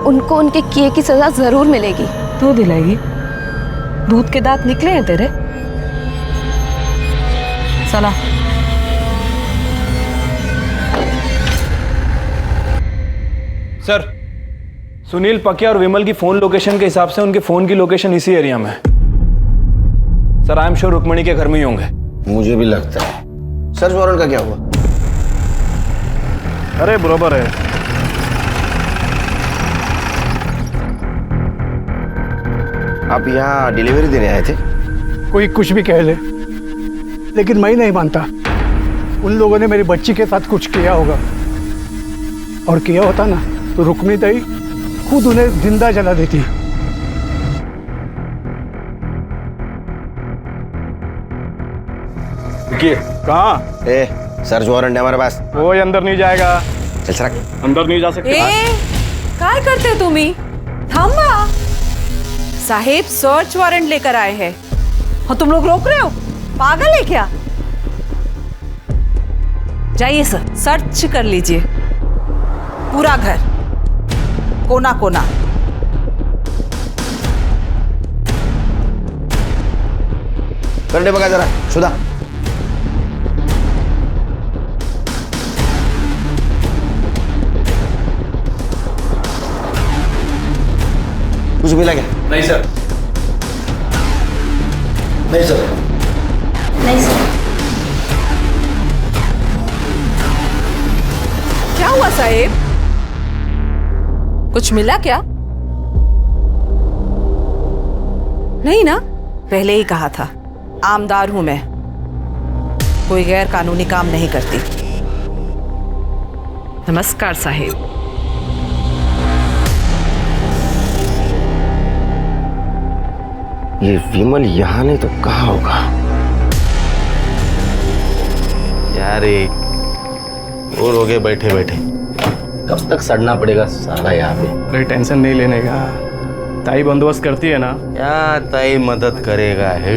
उनको उनके किए की सजा जरूर मिलेगी। तू दिलाएगी? दूध के दांत निकले हैं तेरे। चला। सर, सुनील पकिया और विमल की फोन लोकेशन के हिसाब से उनके फोन की लोकेशन इसी एरिया में है। Sir, I am sure Rukmani के घर में ही होंगे। मुझे भी लगता है। सर्च वारंट का क्या हुआ? अरे बराबर है। आप यहाँ डिलीवरी देने आए थे? कोई कुछ भी कह ले, लेकिन मैं नहीं मानता। उन लोगों ने मेरी बच्ची के साथ कुछ किया होगा, और किया होता ना तो रुक्मिणी ताई खुद उन्हें जिंदा जला देती। रुकिए। कहाँ? सर्च वारंट है हमारे पास। वो अंदर नहीं जाएगा। चल सर, अंदर नहीं जा सकते। काय करते तुम्ही? थांबा साहेब, सर्च वारंट लेकर आए हैं और तुम लोग रोक रहे हो? पागल है क्या? जाइए सर, सर्च कर लीजिए पूरा घर, कोना कोना। करने बघा जरा सुधा। कुछ मिला क्या? नहीं सर। नहीं सर। नहीं सर। क्या हुआ साहेब? कुछ मिला क्या? नहीं ना, पहले ही कहा था, आमदार हूं मैं, कोई गैर कानूनी काम नहीं करती। नमस्कार साहेब। ये विमल यहाँ नहीं तो कहाँ होगा? यार और हो गए बैठे बैठे, कब तक सड़ना पड़ेगा सारा यहाँ पे? अरे टेंशन नहीं लेने का, ताई बंदोबस्त करती है ना। क्या ताई मदद करेगा है?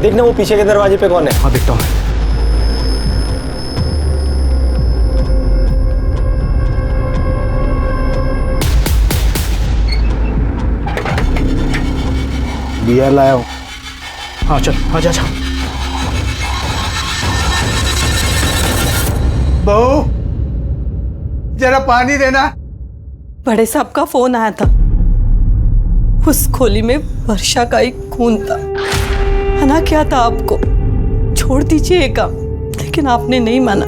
देखना वो पीछे के दरवाजे पे कौन है। हाँ देखता हूँ। बियर लाया हूँ। हाँ चल, हाँ जा। बहू जरा पानी देना। बड़े साहब का फोन आया था, उस खोली में वर्षा का एक खून था। मना किया था आपको, छोड़ दीजिए ये काम, लेकिन आपने नहीं माना।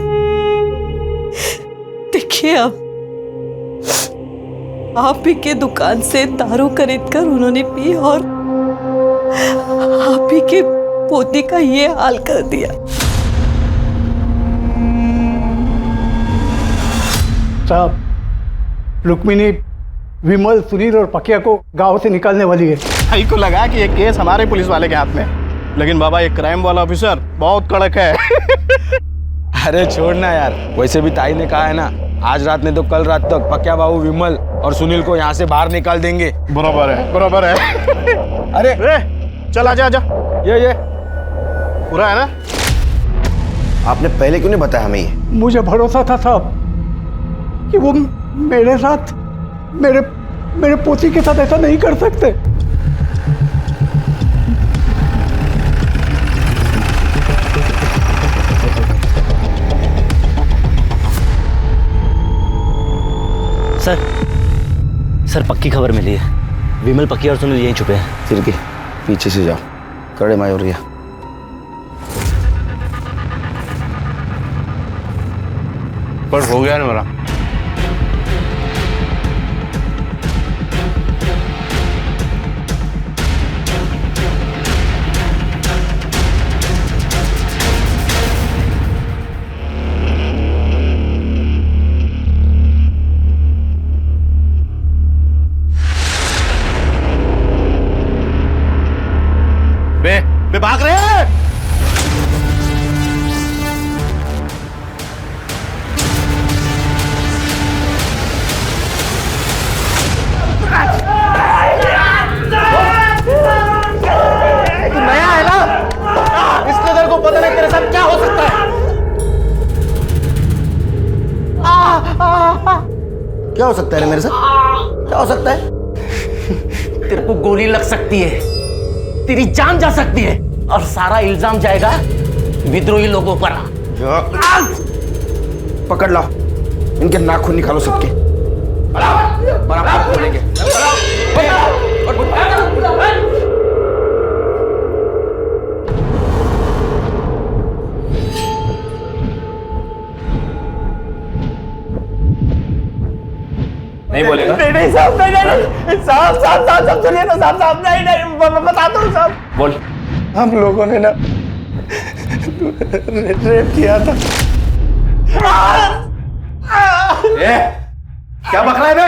देखिए अब आप ही के दुकान से दारू खरीद कर उन्होंने पी और आप ही के पोती का ये हाल कर दिया। साहब, रुक्मिणी विमल, सुनील और पकिया को गांव से निकालने वाली है। भाई को लगा कि ये केस हमारे पुलिस वाले के हाथ में, लेकिन बाबा ये क्राइम वाला ऑफिसर बहुत कड़क है। अरे छोड़ना यार, वैसे भी ताई ने कहा है ना, आज रात नहीं तो कल रात तक पकिया बाबू विमल और सुनील को यहाँ से बाहर निकाल देंगे। बराबर है, बराबर है। अरे चल आजा आजा। ये पूरा है ना? आपने पहले क्यों नहीं बताया हमें ये? मुझे भरोसा था साहब कि वो मेरे साथ, मेरे पोती के साथ ऐसा नहीं कर सकते। सर पक्की खबर मिली है, विमल, पक्की और सुनील यहीं छुपे हैं। फिर के पीछे से जाओ, कड़े माय हो रही है। पर हो गया ना मेरा। बे भाग रहे हैं। नया है ना, इसलिए तेरे को पता नहीं तेरे साथ क्या हो सकता है। क्या हो सकता है मेरे साथ? क्या हो सकता है? तेरे को गोली लग सकती है, तेरी जान जा सकती है और सारा इल्जाम जाएगा विद्रोही लोगों पर। पकड़ लाओ, इनके नाखून निकालो सबके। बराबर खोलेंगे। नहीं बोलेगा? नहीं साहब, नहीं साहब, साहब साहब साहब सुनिए ना साहब, साहब नहीं बता दो साहब। बोल। हम लोगों ने ना रेप किया था। क्या बक रहा है बे?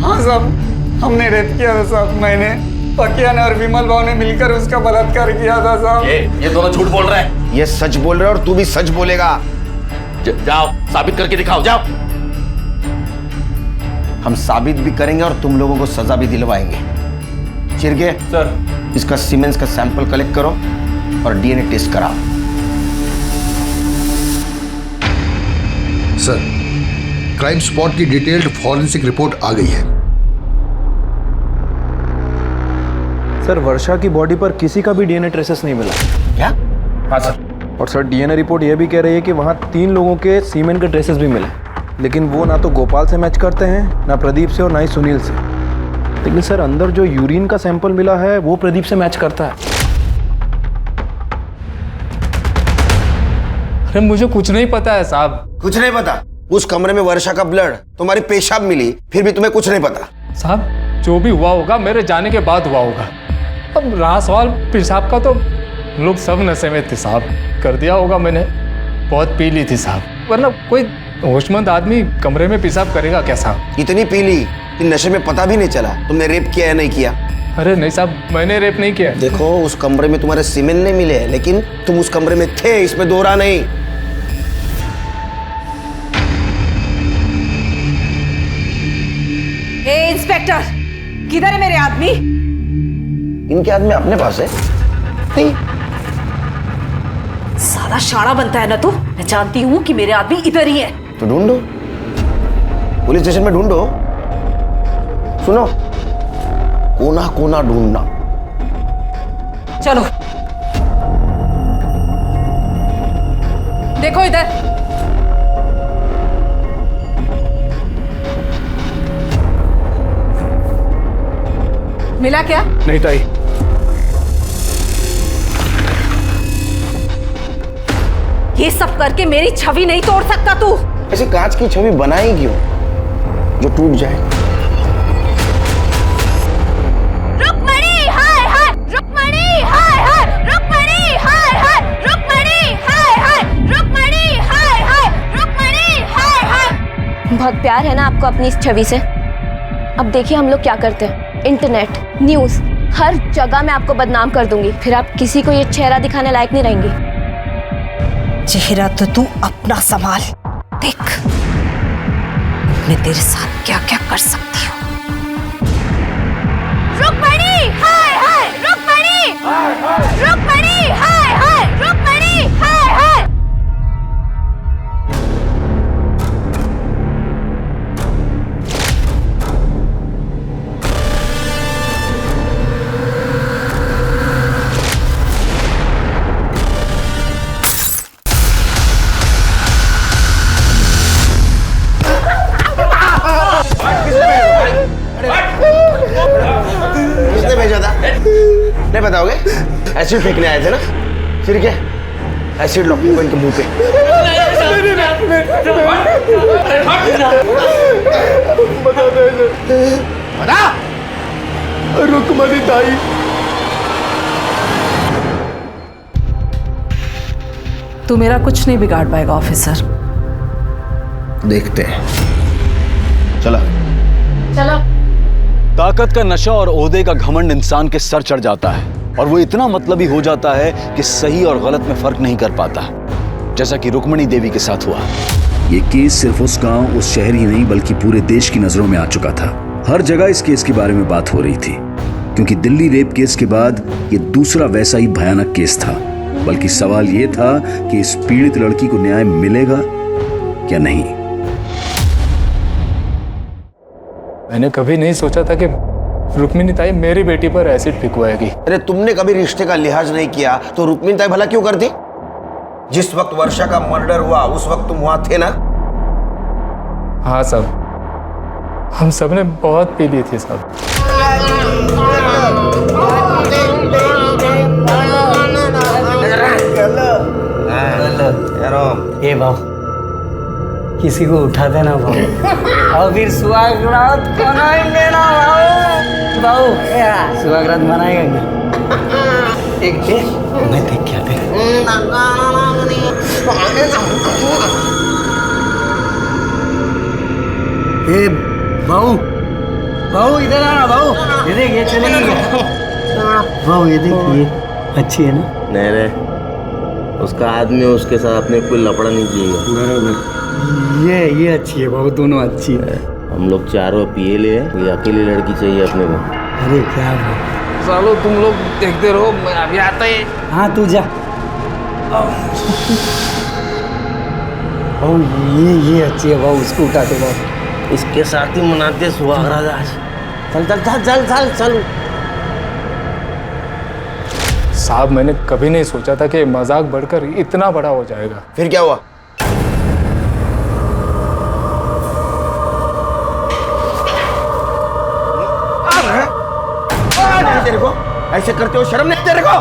हाँ साहब, हमने रेप किया था साहब। मैंने पकियान और विमल भाव ने मिलकर उसका बलात्कार किया था साहब। ये दोनों झूठ बोल रहे हैं। ये सच बोल रहे हैं और तू भी सच बोलेगा। जाओ साबित करके दिखाओ, जाओ। हम साबित भी करेंगे और तुम लोगों को सजा भी दिलवाएंगे। चिरके सर, इसका सीमेंस का सैंपल कलेक्ट करो और डीएनए टेस्ट कराओ। सर, क्राइम स्पॉट की डिटेल्ड फॉरेंसिक रिपोर्ट आ गई है। सर वर्षा की बॉडी पर किसी का भी डीएनए ट्रेसेस नहीं मिला। क्या? हाँ सर। और सर डीएनए रिपोर्ट यह भी कह रही है कि वहाँ 3 लोगों के सीमेन के ट्रेसेस भी मिले, लेकिन वो ना तो गोपाल से मैच करते हैं, ना प्रदीप से और ना ही सुनील से। लेकिन सर अंदर जो यूरिन का सैंपल मिला है वो प्रदीप से मैच करता है। अरे मुझे कुछ नहीं पता है साहब। कुछ नहीं पता? उस कमरे में वर्षा का ब्लड, तुम्हारी पेशाब मिली, फिर भी तुम्हें कुछ नहीं पता? साहब जो भी हुआ होगा मेरे जाने के बाद हुआ होगा। अब रहा सवाल पेशाब का, तो लोग सब नशे में थे साहब, कर दिया होगा मैंने। बहुत पी ली थी साहब, वरना कोई होशमंद आदमी कमरे में पेशाब करेगा क्या साहब? इतनी पी ली कि नशे में पता भी नहीं चला तुमने रेप किया या नहीं किया? अरे नहीं साहब, मैंने रेप नहीं किया। देखो उस कमरे में तुम्हारे सीमेन नहीं मिले, लेकिन तुम उस कमरे में थे, इसमें दो राह नहीं। ए इंस्पेक्टर, किधर है मेरे आदमी? इनके आदमी अपने पास है। नहीं। साला शाड़ा बनता है ना तू। मैं जानती हूँ कि मेरे आदमी इधर ही है। तो ढूंढो, पुलिस स्टेशन में ढूंढो। सुनो, कोना कोना ढूंढना। चलो देखो इधर। मिला क्या? नहीं ताई। ये सब करके मेरी छवि नहीं तोड़ सकता तू। ऐसे कांच की छवि बनाई क्यों जो टूट जाए? रुक्मणी हाय हाय, रुक्मणी हाय हाय, रुक्मणी हाय हाय, रुक्मणी हाय हाय, रुक्मणी हाय हाय, रुक्मणी हाय हाय। बहुत प्यार है ना आपको अपनी इस छवि से। अब देखिए हम लोग क्या करते हैं, इंटरनेट, न्यूज़, हर जगह मैं आपको बदनाम कर दूंगी, फिर आप किसी को ये चेहरा दिखाने लायक नहीं रहेंगी। चेहरा तो तू अपना संभाल। देख मैं तेरे साथ क्या क्या कर सकती हूँ। रुक्मणी हाय हाय, रुक्मणी रुक्मणी हाय हाय, रुक्मणी हाय हाय। किसने भेजा था? नहीं बताओगे? एसिड फेंकने आए थे ना? फिर क्या? एसिड लो इनके मुंह पे। बता। रुक्मणी ताई। तू मेरा कुछ नहीं बिगाड़ पाएगा ऑफिसर। देखते हैं। चलो चलो। ताकत का नशा और ओहदे का घमंड इंसान के सर चढ़ जाता है और वो इतना मतलबी हो जाता है कि सही और गलत में फर्क नहीं कर पाता, जैसा कि रुक्मणी देवी के साथ हुआ। ये केस सिर्फ उस गांव, उस शहर ही नहीं बल्कि पूरे देश की नजरों में आ चुका था। हर जगह इस केस के बारे में बात हो रही थी, क्योंकि दिल्ली रेप केस के बाद ये दूसरा वैसा ही भयानक केस था। बल्कि सवाल ये था कि इस पीड़ित लड़की को न्याय मिलेगा या नहीं। मैंने कभी नहीं सोचा था कि रुक्मिणी ताई मेरी बेटी पर एसिड फेंकवाएगी। अरे तुमने कभी रिश्ते का लिहाज नहीं किया तो रुक्मिणी ताई भला क्यों करती? जिस वक्त वर्षा का मर्डर हुआ उस वक्त तुम वहां थे ना? हाँ साहब, हम सब ने बहुत पी ली थी साहब। ए भाव, किसी को उठा देना भाव, और फिर सुहागरात मनाएंगे ना भाव। भाव सुहागरात मनाएगा क्या? एक दे, मैं देख क्या दे। ए भाऊ, भाऊ इधर आना भाऊ, ये देख ये चलेगी क्या? वाह ये देखिए अच्छी है ना। नहीं रे, उसका आदमी उसके साथ अपने कोई लफड़ा नहीं किएगा। ये अच्छी है बाबू, दोनों अच्छी है। हम लोग चारों पिए ले हैं, ये अकेली लड़की चाहिए अपने को। अरे क्या बात। सालो तुम लोग देखते रहो, मैं अभी आता ही। हाँ तू जा। ओ ये अच्छी है बाबू, उसको उठाते बाबू। इसके साथ ही मनाते सुहागरात आज। चल चल चल चल चल चल। साहब मैंने कभी नहीं सोचा था कि मजाक बढ़कर इतना बड़ा हो जाएगा। फिर क्या हुआ? तेरे को ऐसे करते हो शर्म नहीं तेरे को?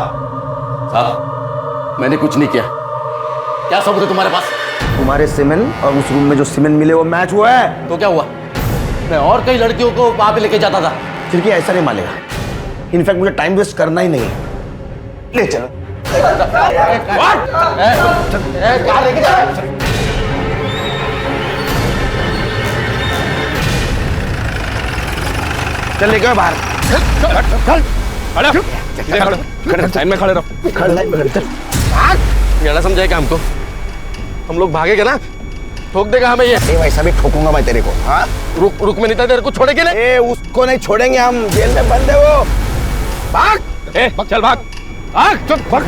साहब मैंने कुछ नहीं किया। क्या सबूत है तुम्हारे पास? तुम्हारे सीमेंट और उस रूम में जो सीमेंट मिले वो मैच हुआ है। तो क्या हुआ? मैं और कई लड़कियों को वहां पे लेके जाता था। फिर क्या ऐसा नहीं मानेगा? इनफैक्ट मुझे टाइम वेस्ट करना ही नहीं है। ले चलो। क्या लेके जा रहा है? चल लेके बाहर। लाइन में खड़े रहो। लाइन में खड़े। ज्यादा समझाएगा हमको? हम लोग भागेंगे ना, ठोक देगा हमें ये। वैसा भी ठोकूंगा मैं तेरे को। हाँ रुक में नहीं था तेरे को छोड़ेंगे ना। उसको नहीं छोड़ेंगे हम, जेल में बंद है वो। भाग। चल भाग। भाग चल भाग।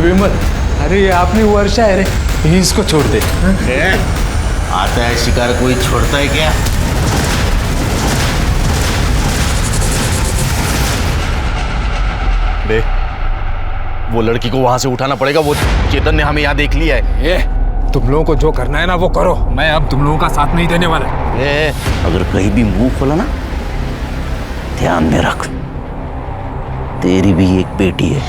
विमल, अरे ये अपनी वर्षा है रे, इसको छोड़ दे। आता है शिकार कोई छोड़ता है क्या? बे, वो लड़की को वहां से उठाना पड़ेगा। वो चेतन ने हमें यहाँ देख लिया है। ये तुम लोगों को जो करना है ना वो करो, मैं अब तुम लोगों का साथ नहीं देने वाला। अगर कहीं भी मुंह खोला ना, ध्यान में रख, तेरी भी एक बेटी है।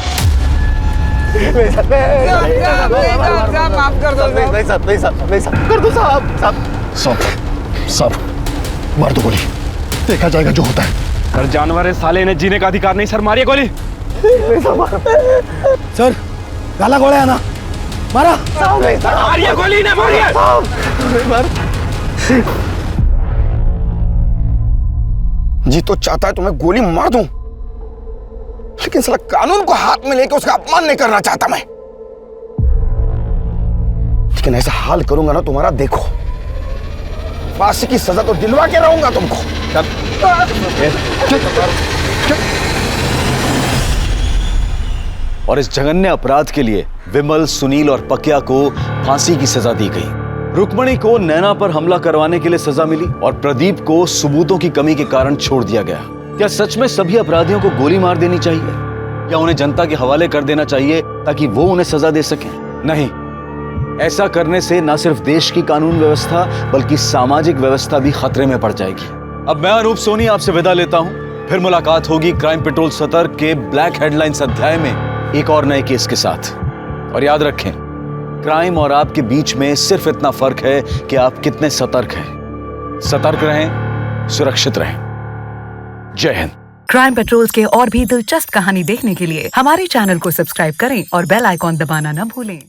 माफ कर दो। नहीं कर दो साहब, मार दो गोली, देखा जाएगा जो होता है। सर जानवर है साले, इन्हें जीने का अधिकार नहीं। सर मारिए गोली। सर काला घोड़ा है ना, मारा। मारिए गोली ना, मारिए। जी तो चाहता है तुम्हें गोली मार दूं, लेकिन साला कानून को हाथ में लेकर उसका अपमान नहीं करना चाहता मैं। लेकिन ऐसा हाल करूंगा ना तुम्हारा, देखो फांसी की सजा तो दिलवा के रहूंगा तुमको। और इस जघन्य अपराध के लिए विमल, सुनील और पकिया को फांसी की सजा दी गई। रुक्मणी को नैना पर हमला करवाने के लिए सजा मिली और प्रदीप को सबूतों की कमी के कारण छोड़ दिया गया। क्या सच में सभी अपराधियों को गोली मार देनी चाहिए? क्या उन्हें जनता के हवाले कर देना चाहिए ताकि वो उन्हें सजा दे सकें? नहीं, ऐसा करने से न सिर्फ देश की कानून व्यवस्था बल्कि सामाजिक व्यवस्था भी खतरे में पड़ जाएगी। अब मैं अनूप सोनी आपसे विदा लेता हूं। फिर मुलाकात होगी क्राइम पेट्रोल सतर्क के ब्लैक हेडलाइंस अध्याय में एक और नए केस के साथ। और याद रखें, क्राइम और आपके बीच में सिर्फ इतना फर्क है कि आप कितने सतर्क हैं। सतर्क रहें, सुरक्षित रहें। जय हिंद। क्राइम पेट्रोल्स के और भी दिलचस्प कहानी देखने के लिए हमारे चैनल को सब्सक्राइब करें और बेल आइकॉन दबाना न भूलें।